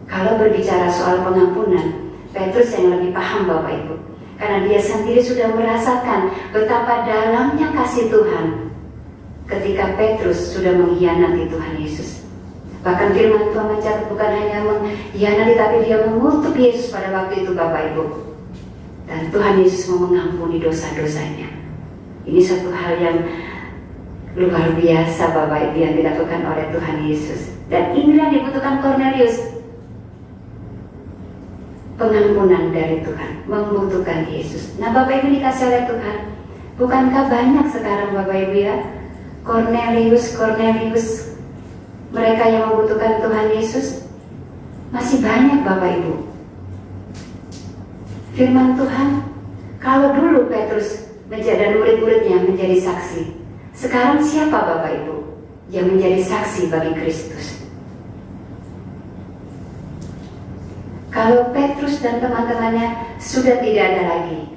Kalau berbicara soal pengampunan, Petrus yang lebih paham Bapak Ibu, karena dia sendiri sudah merasakan betapa dalamnya kasih Tuhan ketika Petrus sudah mengkhianati Tuhan Yesus. Bahkan firman Tuhan mencatat bukan hanya mengkhianati, tapi dia mengutuk Yesus pada waktu itu Bapak Ibu. Dan Tuhan Yesus mau mengampuni dosa-dosanya. Ini satu hal yang luar biasa Bapak Ibu yang dilakukan oleh Tuhan Yesus. Dan inilah yang dibutuhkan Cornelius. Pengampunan dari Tuhan, membutuhkan Yesus. Nah Bapak Ibu dikasih oleh Tuhan, bukankah banyak sekarang Bapak Ibu ya, Cornelius, mereka yang membutuhkan Tuhan Yesus? Masih banyak Bapak Ibu. Firman Tuhan, kalau dulu Petrus dan murid-muridnya menjadi saksi, sekarang siapa Bapak Ibu yang menjadi saksi bagi Kristus? Kalau Petrus dan teman-temannya sudah tidak ada lagi,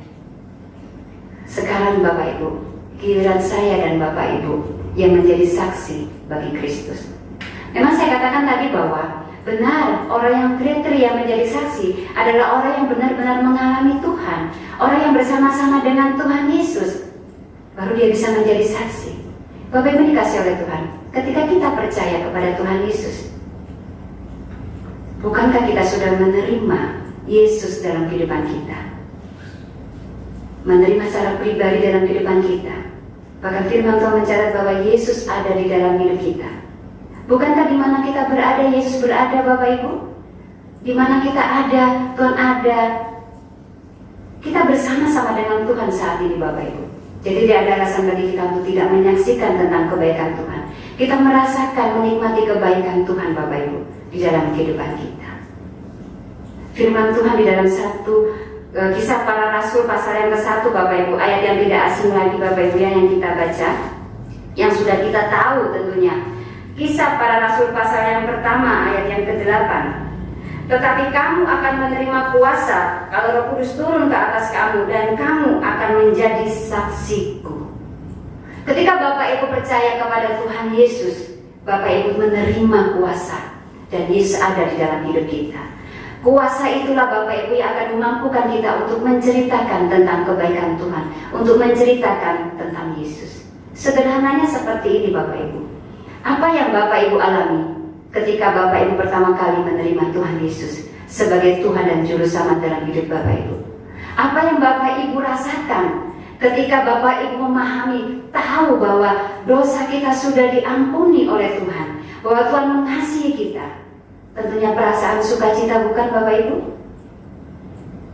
sekarang Bapak Ibu, giliran saya dan Bapak Ibu yang menjadi saksi bagi Kristus. Memang saya katakan tadi bahwa benar, orang yang kriteria menjadi saksi adalah orang yang benar-benar mengalami Tuhan, orang yang bersama-sama dengan Tuhan Yesus, baru dia bisa menjadi saksi. Bapak Ibu dikasih oleh Tuhan, ketika kita percaya kepada Tuhan Yesus, bukankah kita sudah menerima Yesus dalam kehidupan kita? Menerima secara pribadi dalam kehidupan kita. Bahkan firman Tuhan mencatat bahwa Yesus ada di dalam hidup kita. Bukankah di mana kita berada, Yesus berada Bapak Ibu? Di mana kita ada, Tuhan ada. Kita bersama-sama dengan Tuhan saat ini Bapak Ibu. Jadi tidak ada alasan bagi kita untuk tidak menyaksikan tentang kebaikan Tuhan. Kita merasakan, menikmati kebaikan Tuhan Bapak Ibu di dalam kehidupan kita. Firman Tuhan di dalam Kisah Para Rasul pasal yang ke-1 Bapak Ibu, ayat yang tidak asing lagi Bapak Ibu yang kita baca, yang sudah kita tahu tentunya. Kisah Para Rasul pasal yang pertama ayat yang ke-8. Tetapi kamu akan menerima kuasa kalau Roh Kudus turun ke atas kamu, dan kamu akan menjadi saksiku. Ketika Bapak Ibu percaya kepada Tuhan Yesus, Bapak Ibu menerima kuasa, dan Yesus ada di dalam hidup kita. Kuasa itulah Bapak Ibu yang akan memampukan kita untuk menceritakan tentang kebaikan Tuhan, untuk menceritakan tentang Yesus. Sederhananya seperti ini Bapak Ibu. Apa yang Bapak Ibu alami ketika Bapak Ibu pertama kali menerima Tuhan Yesus sebagai Tuhan dan Juru Selamat dalam hidup Bapak Ibu? Apa yang Bapak Ibu rasakan ketika Bapak Ibu memahami, tahu bahwa dosa kita sudah diampuni oleh Tuhan, bahwa Tuhan mengasihi kita? Tentunya perasaan sukacita, bukan Bapak Ibu?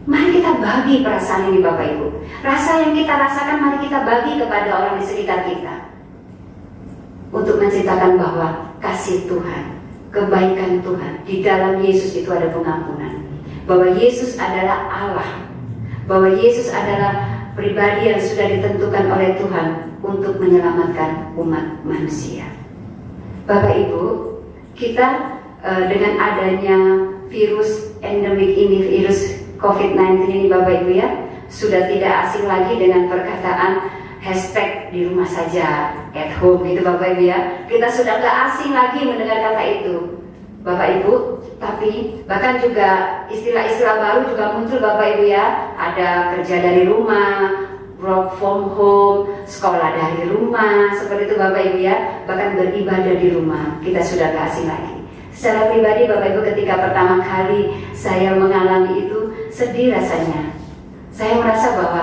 Mari kita bagi perasaan ini Bapak Ibu. Rasa yang kita rasakan mari kita bagi kepada orang di sekitar kita, untuk menceritakan bahwa kasih Tuhan, kebaikan Tuhan, di dalam Yesus itu ada pengampunan. Bahwa Yesus adalah Allah, bahwa Yesus adalah pribadi yang sudah ditentukan oleh Tuhan untuk menyelamatkan umat manusia. Bapak Ibu, kita dengan adanya virus endemik ini, virus COVID-19 ini Bapak Ibu ya, sudah tidak asing lagi dengan perkataan hashtag di rumah saja, at home gitu Bapak Ibu ya. Kita sudah gak asing lagi mendengar kata itu Bapak Ibu. Tapi bahkan juga istilah-istilah baru juga muncul Bapak Ibu ya. Ada kerja dari rumah, work from home, sekolah dari rumah, seperti itu Bapak Ibu ya. Bahkan beribadah di rumah, kita sudah gak asing lagi. Secara pribadi Bapak Ibu, ketika pertama kali saya mengalami itu, sedih rasanya. Saya merasa bahwa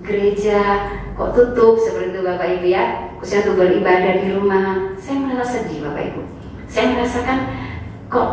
gereja kok tutup seperti itu Bapak Ibu ya, khususnya untuk beribadah di rumah. Saya merasa sedih Bapak Ibu. Saya merasakan kok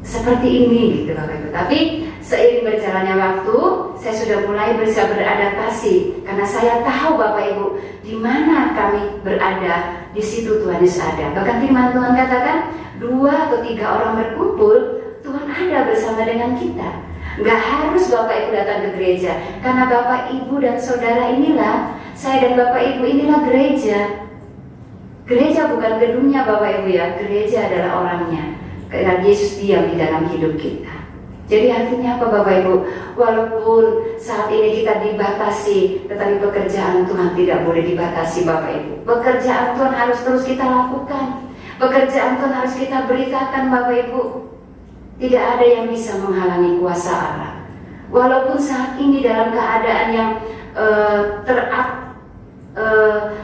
seperti ini gitu Bapak Ibu. Tapi seiring berjalannya waktu, saya sudah mulai bisa beradaptasi, karena saya tahu Bapak Ibu di mana kami berada, di situ Tuhan Yesus ada. Bahkan firman Tuhan katakan, 2 atau 3 orang berkumpul, Tuhan ada bersama dengan kita. Gak harus Bapak Ibu datang ke gereja, karena Bapak Ibu dan Saudara inilah, saya dan Bapak Ibu inilah gereja. Gereja bukan gedungnya Bapak Ibu ya, gereja adalah orangnya, karena Yesus diam di dalam hidup kita. Jadi artinya apa Bapak Ibu? Walaupun saat ini kita dibatasi, tetapi pekerjaan Tuhan tidak boleh dibatasi Bapak Ibu. Pekerjaan Tuhan harus terus kita lakukan. Pekerjaan Tuhan harus kita beritakan Bapak Ibu. Tidak ada yang bisa menghalangi kuasa Allah. Walaupun saat ini dalam keadaan yang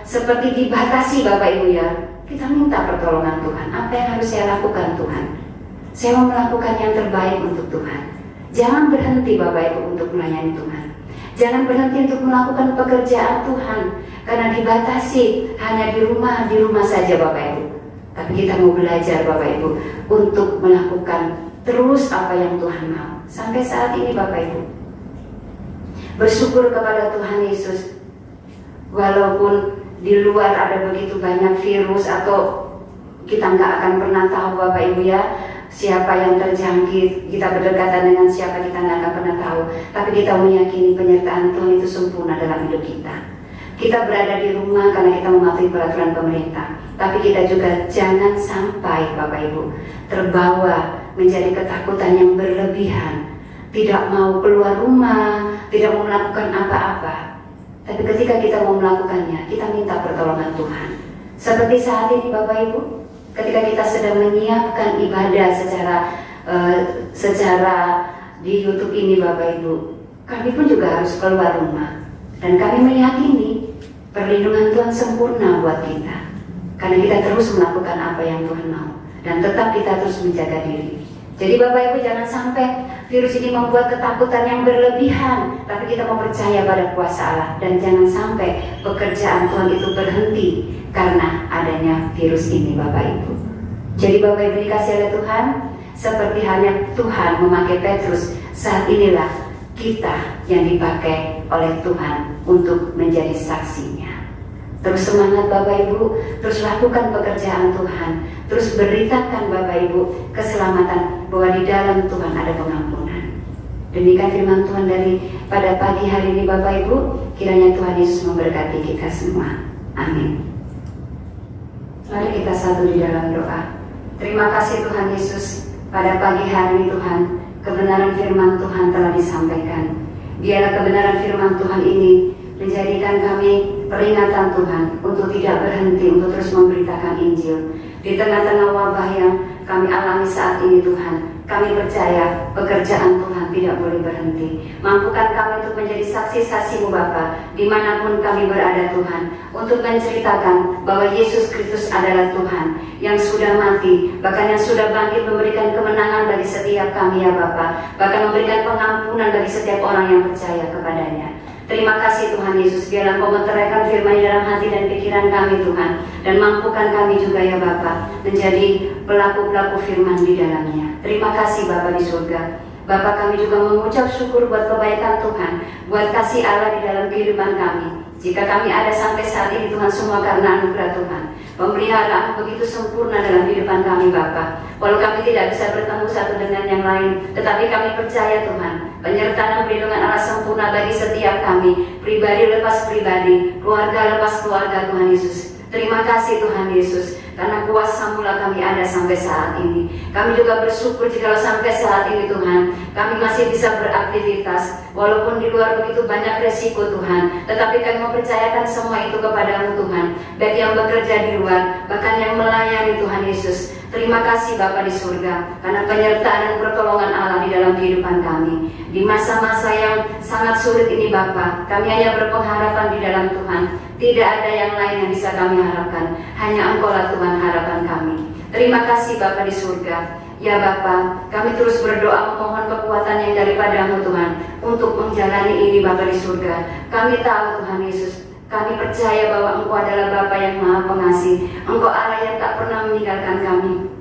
seperti dibatasi Bapak Ibu ya, kita minta pertolongan Tuhan. Apa yang harus saya lakukan Tuhan? Saya mau melakukan yang terbaik untuk Tuhan. Jangan berhenti Bapak Ibu untuk melayani Tuhan. Jangan berhenti untuk melakukan pekerjaan Tuhan karena dibatasi hanya di rumah saja Bapak Ibu. Tapi kita mau belajar Bapak Ibu untuk melakukan terus apa yang Tuhan mau. Sampai saat ini Bapak Ibu bersyukur kepada Tuhan Yesus. Walaupun di luar ada begitu banyak virus atau kita nggak akan pernah tahu Bapak Ibu ya, siapa yang terjangkit, kita berdekatan dengan siapa kita nggak akan pernah tahu. Tapi kita meyakini penyertaan Tuhan itu sempurna dalam hidup kita. Kita berada di rumah karena kita mematuhi peraturan pemerintah. Tapi kita juga jangan sampai Bapak Ibu terbawa menjadi ketakutan yang berlebihan, tidak mau keluar rumah, tidak mau melakukan apa-apa. Tapi ketika kita mau melakukannya, kita minta pertolongan Tuhan. Seperti saat ini Bapak Ibu, ketika kita sedang menyiapkan ibadah secara di YouTube ini Bapak Ibu, kami pun juga harus keluar rumah. Dan kami meyakini perlindungan Tuhan sempurna buat kita. Karena kita terus melakukan apa yang Tuhan mau. Dan tetap kita terus menjaga diri. Jadi Bapak Ibu jangan sampai virus ini membuat ketakutan yang berlebihan. Tapi kita mau percaya pada kuasa Allah. Dan jangan sampai pekerjaan Tuhan itu berhenti karena adanya virus ini Bapak Ibu. Jadi Bapak Ibu dikasih oleh Tuhan, seperti halnya Tuhan memakai Petrus, saat inilah kita yang dipakai oleh Tuhan untuk menjadi saksinya. Terus semangat Bapak Ibu, terus lakukan pekerjaan Tuhan, terus beritakan Bapak Ibu keselamatan bahwa di dalam Tuhan ada pengampunan. Demikian firman Tuhan pada pagi hari ini Bapak Ibu, kiranya Tuhan Yesus memberkati kita semua. Amin. Mari kita satu di dalam doa. Terima kasih Tuhan Yesus, pada pagi hari ini Tuhan, kebenaran firman Tuhan telah disampaikan. Biarlah kebenaran firman Tuhan ini menjadikan kami peringatan Tuhan untuk tidak berhenti untuk terus memberitakan Injil. Di tengah-tengah wabah yang kami alami saat ini Tuhan, kami percaya pekerjaan Tuhan tidak boleh berhenti. Mampukan kami untuk menjadi saksi-saksi-Mu Bapa, dimanapun kami berada Tuhan, untuk menceritakan bahwa Yesus Kristus adalah Tuhan yang sudah mati, bahkan yang sudah bangkit memberikan kemenangan bagi setiap kami ya Bapa, bahkan memberikan pengampunan bagi setiap orang yang percaya kepadanya. Terima kasih Tuhan Yesus, biarlah Kau menteraikan firman dalam hati dan pikiran kami Tuhan, dan mampukan kami juga ya Bapa menjadi pelaku-pelaku firman di dalamnya. Terima kasih Bapa di surga. Bapa, kami juga mengucap syukur buat kebaikan Tuhan, buat kasih Allah di dalam kehidupan kami. Jika kami ada sampai saat ini Tuhan, semua karena anugerah Tuhan. Pemeliharaan begitu sempurna dalam kehidupan kami Bapa. Walau kami tidak bisa bertemu satu dengan yang lain, tetapi kami percaya Tuhan, penyertaan dan perlindungan Allah sempurna bagi setiap kami, pribadi lepas pribadi, keluarga lepas keluarga Tuhan Yesus. Terima kasih Tuhan Yesus, karena kuasa-Mu lah kami ada sampai saat ini. Kami juga bersyukur jika sampai saat ini Tuhan, kami masih bisa beraktivitas, walaupun di luar begitu banyak resiko Tuhan, tetapi kami mempercayakan semua itu kepada-Mu Tuhan, baik yang bekerja di luar, bahkan yang melayani Tuhan Yesus. Terima kasih Bapa di surga, karena penyertaan dan pertolongan Allah di dalam kehidupan kami. Di masa-masa yang sangat sulit ini Bapa, kami hanya berpengharapan di dalam Tuhan. Tidak ada yang lain yang bisa kami harapkan, hanya Engkau-lah Tuhan harapan kami. Terima kasih Bapa di surga. Ya Bapa, kami terus berdoa memohon kekuatan yang daripada-Mu Tuhan, untuk menjalani ini Bapa di surga. Kami tahu Tuhan Yesus, kami percaya bahwa Engkau adalah Bapa yang Maha Pengasih. Engkau Allah yang tak pernah meninggalkan kami.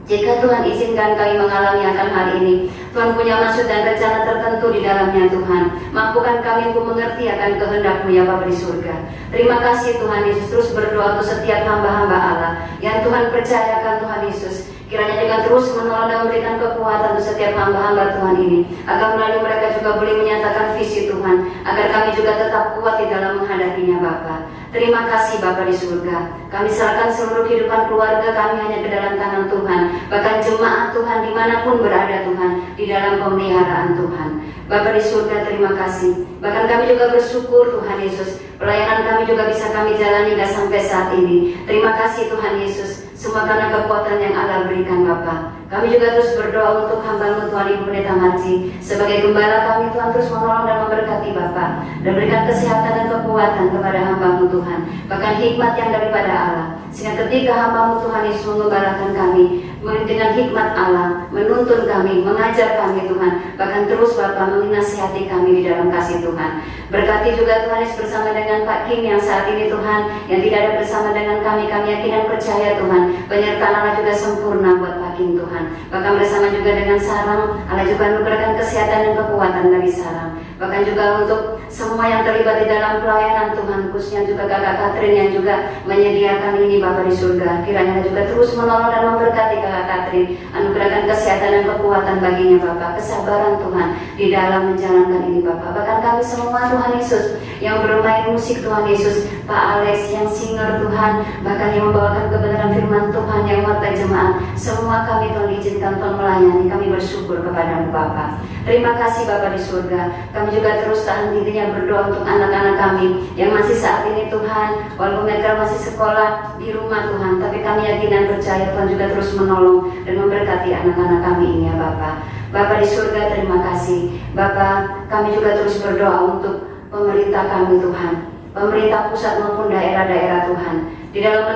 Jika Tuhan izinkan kami mengalami akan hal ini, Tuhan punya maksud dan rencana tertentu di dalamnya Tuhan. Mampukan kami untuk mengerti akan kehendak-Mu ya Bapa di surga. Terima kasih Tuhan Yesus, terus berdoa untuk setiap hamba-hamba Allah yang Tuhan percayakan Tuhan Yesus. Kiranya juga terus menolong dan memberikan kekuatan untuk setiap hamba-hamba Tuhan ini, agar melalui mereka juga boleh menyatakan visi Tuhan, agar kami juga tetap kuat di dalam menghadapinya Bapa. Terima kasih Bapa di surga. Kami serahkan seluruh kehidupan keluarga kami hanya ke dalam tangan Tuhan. Bahkan jemaat Tuhan dimanapun berada Tuhan, di dalam pemeliharaan Tuhan. Bapa di surga, terima kasih. Bahkan kami juga bersyukur Tuhan Yesus, pelayanan kami juga bisa kami jalani hingga sampai saat ini. Terima kasih Tuhan Yesus, semua karena kekuatan yang Allah berikan Bapa. Kami juga terus berdoa untuk hamba-Mu Tuhan Ibu Pendeta Marji. Sebagai gembala kami Tuhan terus menolong dan memberkati Bapa, dan berikan kesehatan dan kekuatan kepada hamba-Mu Tuhan. Bahkan hikmat yang daripada Allah, sehingga ketika hamba-Mu Tuhan Yesus mengembalakan kami, dengan hikmat Allah, menuntun kami, mengajar kami Tuhan, bahkan terus Bapa menasihati kami di dalam kasih Tuhan. Berkati juga Tuhan Yesus bersama dengan Pak Kim yang saat ini Tuhan, yang tidak ada bersama dengan kami yakin dan percaya Tuhan, penyertaan Allah juga sempurna buat Pak Kim Tuhan. Bahkan bersama juga dengan Sarang, Allah juga memberikan kesehatan dan kekuatan bagi Sarang. Bahkan juga untuk semua yang terlibat di dalam pelayanan Tuhan, khususnya juga Kakak Katrin yang juga menyediakan ini Bapa di surga. Kiranya juga terus menolong dan memberkati Kakak Katrin, anugerahkan kesehatan dan kekuatan baginya Bapa, kesabaran Tuhan di dalam menjalankan ini Bapa. Bahkan kami semua Tuhan Yesus yang bermain musik Tuhan Yesus, Pak Alex yang singer Tuhan, bahkan yang membawakan kebenaran firman Tuhan yang warta jemaat, semua kami Tuhan izinkan Tuhan melayani. Kami bersyukur kepada-Mu Bapa. Terima kasih Bapa di surga. Kami juga terus tak henti-hentinya berdoa untuk anak-anak kami yang masih saat ini Tuhan, walaupun mereka masih sekolah di rumah Tuhan, tapi kami yakin dan percaya Tuhan juga terus menolong dan memberkati anak-anak kami ini ya Bapa. Bapa di surga, terima kasih Bapa. Kami juga terus berdoa untuk pemerintah kami Tuhan, pemerintah pusat maupun daerah-daerah Tuhan, di dalam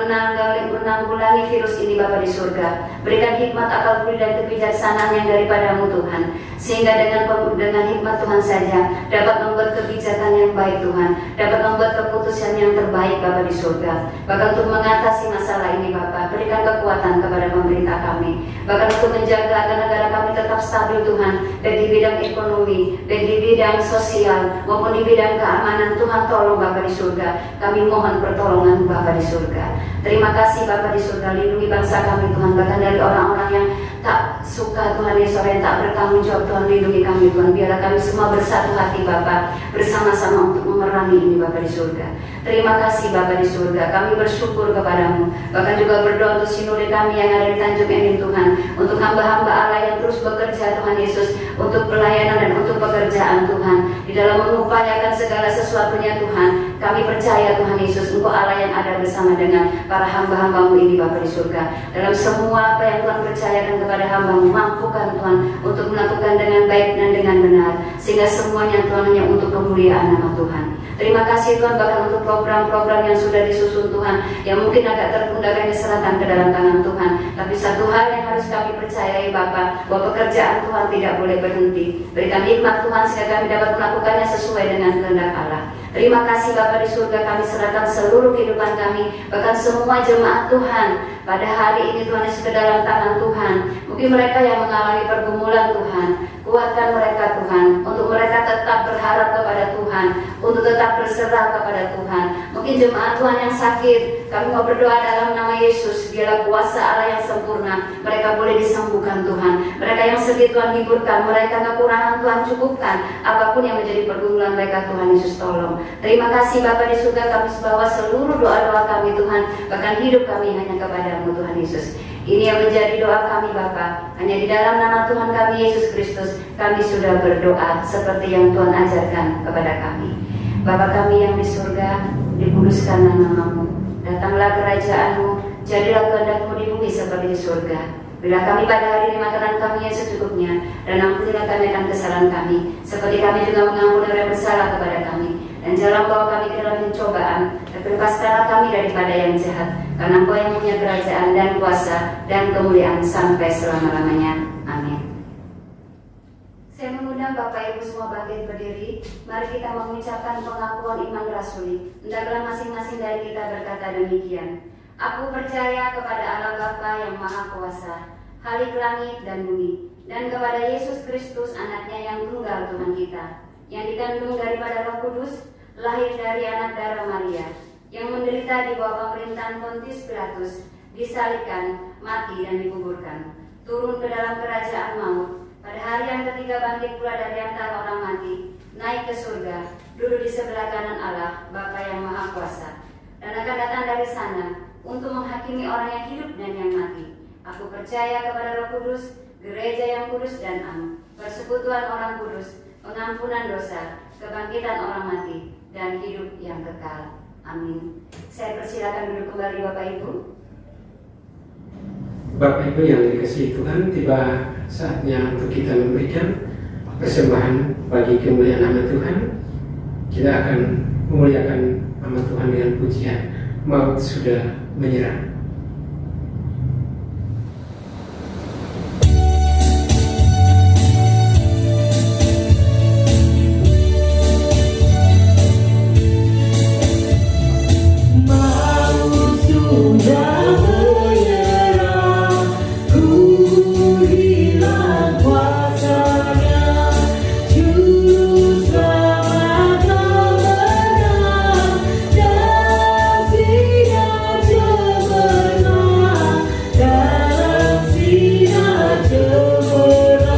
menanggulangi virus ini Bapa di surga. Berikan hikmat, akal budi dan kebijaksanaan yang daripada-Mu Tuhan, sehingga dengan hikmat Tuhan saja dapat membuat kebijakan yang baik Tuhan, dapat membuat keputusan yang terbaik Bapa di surga. Bahkan untuk mengatasi masalah ini Bapa, berikan kekuatan kepada pemerintah kami, bahkan untuk menjaga agar negara kami tetap stabil Tuhan, baik di bidang ekonomi, baik di bidang sosial maupun di bidang keamanan. Tuhan tolong Bapa di surga, kami mohon pertolongan Bapa di surga. Terima kasih Bapa di surga, lindungi bangsa kami Tuhan, bahkan dari orang-orang yang tak suka Tuhan Yesus, yang tak bertanggung jawab Tuhan, lindungi kami Tuhan. Biarlah kami semua bersatu hati Bapa, bersama-sama untuk memerangi ini Bapa di surga. Terima kasih Bapa di surga, kami bersyukur kepada-Mu. Bahkan juga berdoa untuk sinode kami yang ada di Tanjung Enim Tuhan, untuk hamba-hamba Allah yang terus bekerja Tuhan Yesus, untuk pelayanan dan untuk pekerjaan Tuhan, di dalam mengupayakan segala sesuatunya Tuhan. Kami percaya Tuhan Yesus, Engkau Allah yang ada bersama dengan para hamba-hamba-Mu ini Bapa di surga. Dalam semua apa yang Tuhan percayakan kepada hamba-Mu, mampukan Tuhan untuk melakukan dengan baik dan dengan benar, sehingga semuanya Tuhan hanya untuk kemuliaan nama Tuhan. Terima kasih Tuhan, bahkan untuk program-program yang sudah disusun Tuhan, yang mungkin agak tertunda, kami serahkan ke dalam tangan Tuhan. Tapi satu hal yang harus kami percayai Bapa, bahwa pekerjaan Tuhan tidak boleh berhenti. Berikan hikmat Tuhan sehingga kami dapat melakukannya sesuai dengan kehendak Allah. Terima kasih Bapa di surga, kami serahkan seluruh kehidupan kami, bahkan semua jemaat Tuhan pada hari ini Tuhan Yesus ke dalam tangan Tuhan. Mungkin mereka yang mengalami pergumulan Tuhan, kuatkan mereka Tuhan, untuk mereka tetap berharap kepada Tuhan, untuk tetap berserah kepada Tuhan. Mungkin jemaat Tuhan yang sakit, kami mau berdoa dalam nama Yesus, biarlah kuasa Allah yang sempurna, mereka boleh disembuhkan Tuhan. Mereka yang sedih Tuhan hiburkan, mereka kekurangan Tuhan cukupkan, apapun yang menjadi pergumulan mereka Tuhan Yesus tolong. Terima kasih Bapa di surga, kami bawa seluruh doa-doa kami Tuhan, bahkan hidup kami hanya kepada-Mu Tuhan Yesus. Ini yang menjadi doa kami Bapa, hanya di dalam nama Tuhan kami Yesus Kristus kami sudah berdoa seperti yang Tuhan ajarkan kepada kami. Bapa kami yang di surga, dikuduskanlah nama-Mu, datanglah kerajaan-Mu, jadilah kehendak-Mu di bumi seperti di surga. Bila kami pada hari ini makanan kami yang secukupnya, dan ampunilah kami akan kesalahan kami, seperti kami juga mengampuni orang yang bersalah kepada kami. Dan jangan bawa kami ke dalam pencobaan, tapi lepaskanlah kami daripada yang jahat, karena Engkau yang punya kerajaan dan kuasa dan kemuliaan sampai selama-lamanya. Amin. Saya mengundang Bapak Ibu semua bangkit berdiri. Mari kita mengucapkan pengakuan iman rasuli. Hendaklah masing-masing dari kita berkata demikian. Aku percaya kepada Allah Bapa yang Maha Kuasa, Khalik langit dan bumi, dan kepada Yesus Kristus anaknya yang tunggal Tuhan kita, yang dikandung daripada Roh Kudus, lahir dari anak darah Maria, yang menderita di bawah pemerintahan Pontius Pilatus, disalibkan, mati dan dikuburkan, turun ke dalam kerajaan maut. Pada hari yang ketiga bangkit pula dari antara orang mati, naik ke surga, duduk di sebelah kanan Allah, Bapa yang Maha Kuasa, dan akan datang dari sana untuk menghakimi orang yang hidup dan yang mati. Aku percaya kepada Roh Kudus, gereja yang kudus dan am, persekutuan orang kudus, pengampunan dosa, kebangkitan orang mati, dan hidup yang kekal. Amin. Saya persilakan duduk kembali Bapak Ibu. Bapak Ibu yang dikasihi Tuhan, tiba saatnya untuk kita memberikan persembahan bagi kemuliaan nama Tuhan. Kita akan memuliakan nama Tuhan dengan pujian Maut Sudah Menyerah. Maut sudah menyerah, ku hilang kuasanya, juru selamat kemenang, dan sinar cemerlang, dalam sinar cemerlang.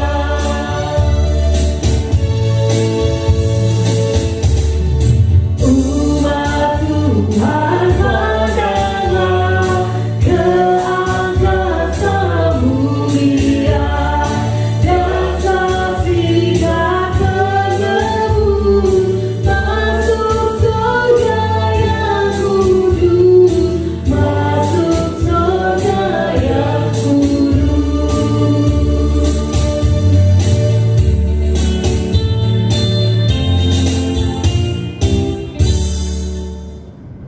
Umat Tuhan pandanglah ke angkasa mulia, dan saksikan penebus masuk surga yang kudus, masuk surga yang kudus.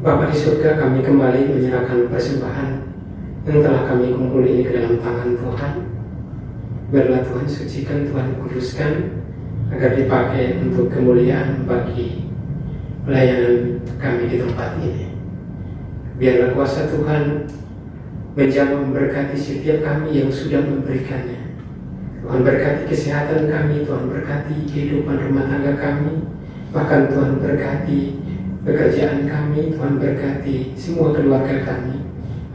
Bapa di surga, kami kembali menyerahkan persembahan yang telah kami kumpul ini ke dalam tangan Tuhan. Biarlah Tuhan sucikan, Tuhan kuduskan, agar dipakai untuk kemuliaan bagi pelayanan kami di tempat ini. Biarlah kuasa Tuhan menjamah memberkati setiap kami yang sudah memberikannya. Tuhan berkati kesehatan kami, Tuhan berkati kehidupan rumah tangga kami, bahkan Tuhan berkati pekerjaan kami, Tuhan berkati semua keluarga kami,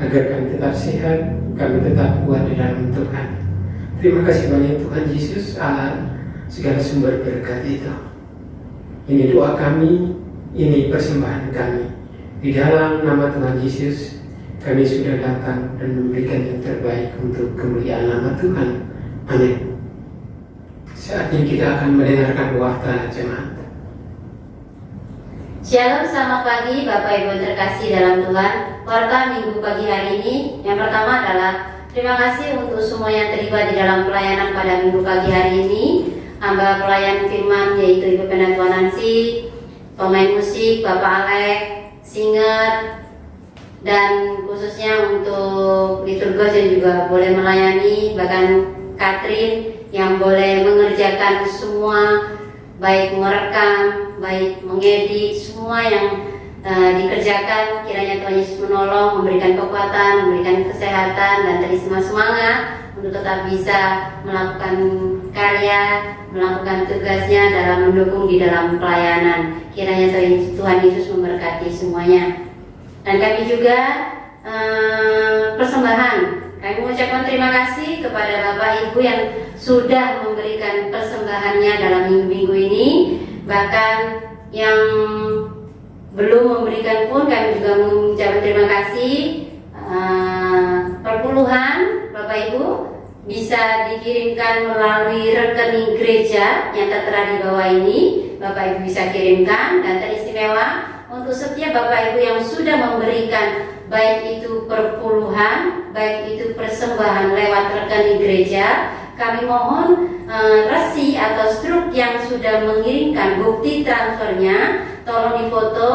agar kami tetap sehat, kami tetap kuat di dalam Tuhan. Terima kasih banyak Tuhan Yesus, Allah segala sumber berkat itu. Ini doa kami, ini persembahan kami. Di dalam nama Tuhan Yesus, kami sudah datang dan memberikan yang terbaik untuk kemuliaan nama Tuhan. Amin. Saatnya kita akan mendengarkan warta jemaat. Shalom, selamat pagi Bapak Ibu terkasih dalam Tuhan. Warta minggu pagi hari ini yang pertama adalah terima kasih untuk semua yang terlibat di dalam pelayanan pada minggu pagi hari ini. Hamba pelayan firman yaitu Ibu Penatua Nancy, pemain musik Bapak Alek, singer, dan khususnya untuk liturgos yang juga boleh melayani, bahkan Katrin yang boleh mengerjakan semua, baik merekam, baik mengedit, semua yang dikerjakan. Kiranya Tuhan Yesus menolong, memberikan kekuatan, memberikan kesehatan, dan terima semangat untuk tetap bisa melakukan karya, melakukan tugasnya dalam mendukung di dalam pelayanan. Kiranya Tuhan Yesus memberkati semuanya. Dan kami juga persembahan. Kami mengucapkan terima kasih kepada Bapak Ibu yang sudah memberikan persembahannya dalam minggu-minggu ini. Bahkan yang belum memberikan pun kami juga mengucapkan terima kasih. Perpuluhan Bapak Ibu bisa dikirimkan melalui rekening gereja yang tertera di bawah ini. Bapak Ibu bisa kirimkan, dan teristimewa untuk setiap Bapak Ibu yang sudah memberikan, baik itu perpuluhan, baik itu persembahan lewat rekening gereja, kami mohon resi atau struk yang sudah mengirimkan bukti transfernya tolong difoto,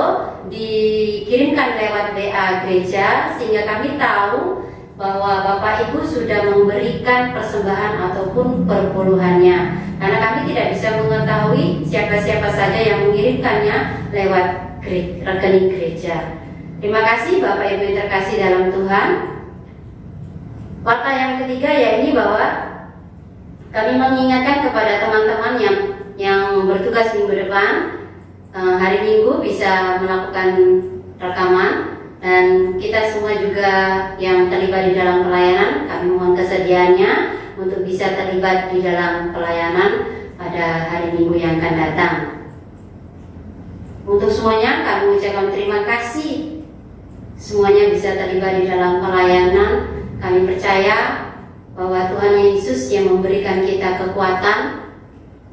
dikirimkan lewat WA gereja, sehingga kami tahu bahwa Bapak Ibu sudah memberikan persembahan ataupun perpuluhannya. Karena kami tidak bisa mengetahui siapa-siapa saja yang mengirimkannya lewat rekening gereja. Terima kasih Bapak Ibu yang terkasih dalam Tuhan. Warta yang ketiga yakni bahwa kami mengingatkan kepada teman-teman yang bertugas minggu depan, hari Minggu bisa melakukan rekaman, Dan kita semua juga yang terlibat di dalam pelayanan, kami mohon kesediaannya untuk bisa terlibat di dalam pelayanan pada hari Minggu yang akan datang. Untuk semuanya kami mengucapkan terima kasih. Semuanya bisa terlibat di dalam pelayanan. Kami percaya bahwa Tuhan Yesus yang memberikan kita kekuatan,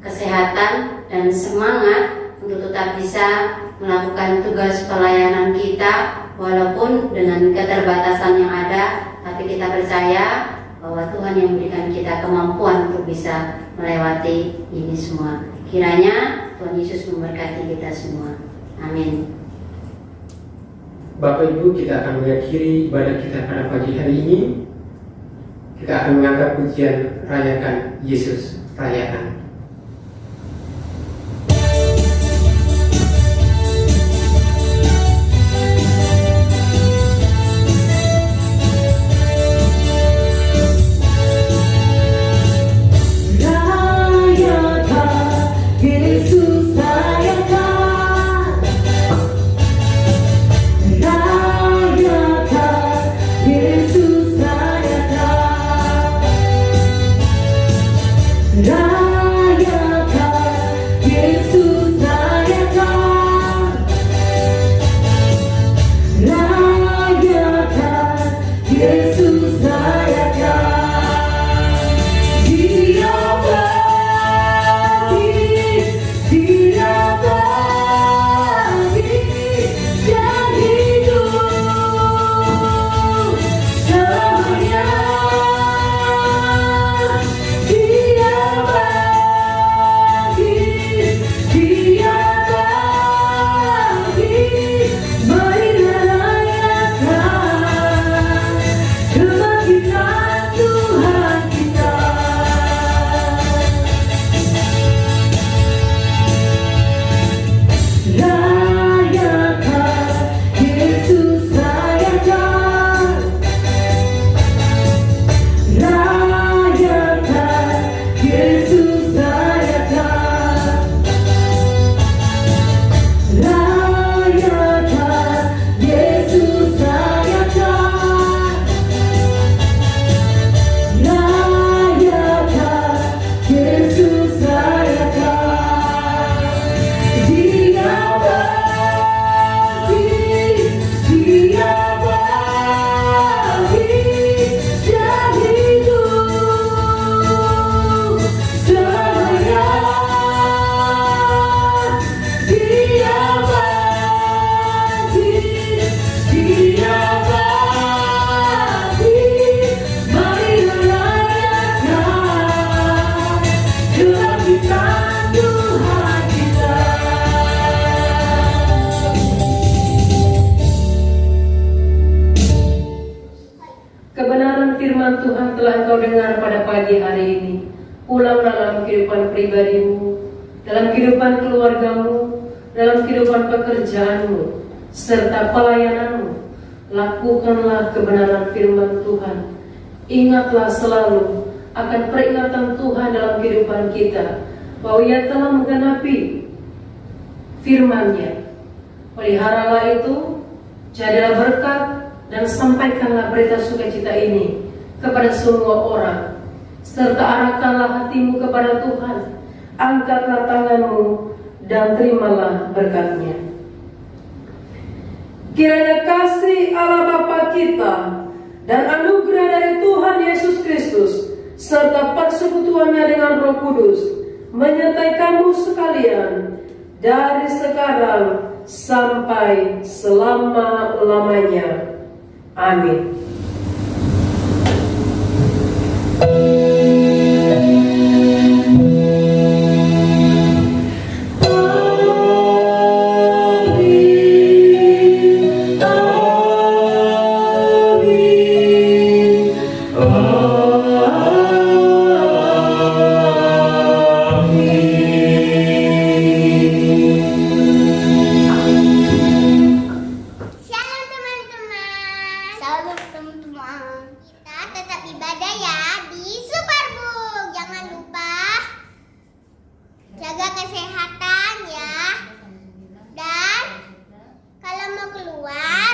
kesehatan, dan semangat untuk tetap bisa melakukan tugas pelayanan kita walaupun dengan keterbatasan yang ada, tapi kita percaya bahwa Tuhan yang memberikan kita kemampuan untuk bisa melewati ini semua. Kiranya Tuhan Yesus memberkati kita semua. Amin. Bapak Ibu, kita akan mengakhiri ibadah kita pada pagi hari ini. Kita akan mengangkat pujian Rayakan Yesus, Rayakan. Kebenaran firman Tuhan telah engkau dengar pada pagi hari ini. Pulang dalam kehidupan pribadimu, dalam kehidupan keluargamu, dalam kehidupan pekerjaanmu, serta pelayananmu. Lakukanlah kebenaran firman Tuhan. Ingatlah selalu akan peringatan Tuhan dalam kehidupan kita, bahwa Ia telah menggenapi firman-Nya. Peliharalah itu, jadilah berkat, dan sampaikanlah berita sukacita ini kepada semua orang, serta arahkanlah hatimu kepada Tuhan. Angkatlah tanganmu dan terimalah berkat-Nya. Kiranya kasih Allah Bapa kita dan anugerah dari Tuhan Yesus Kristus serta persekutuannya dengan Roh Kudus menyertai kamu sekalian dari sekarang sampai selama-lamanya. Amin. Jaga kesehatan ya. Dan kalau mau keluar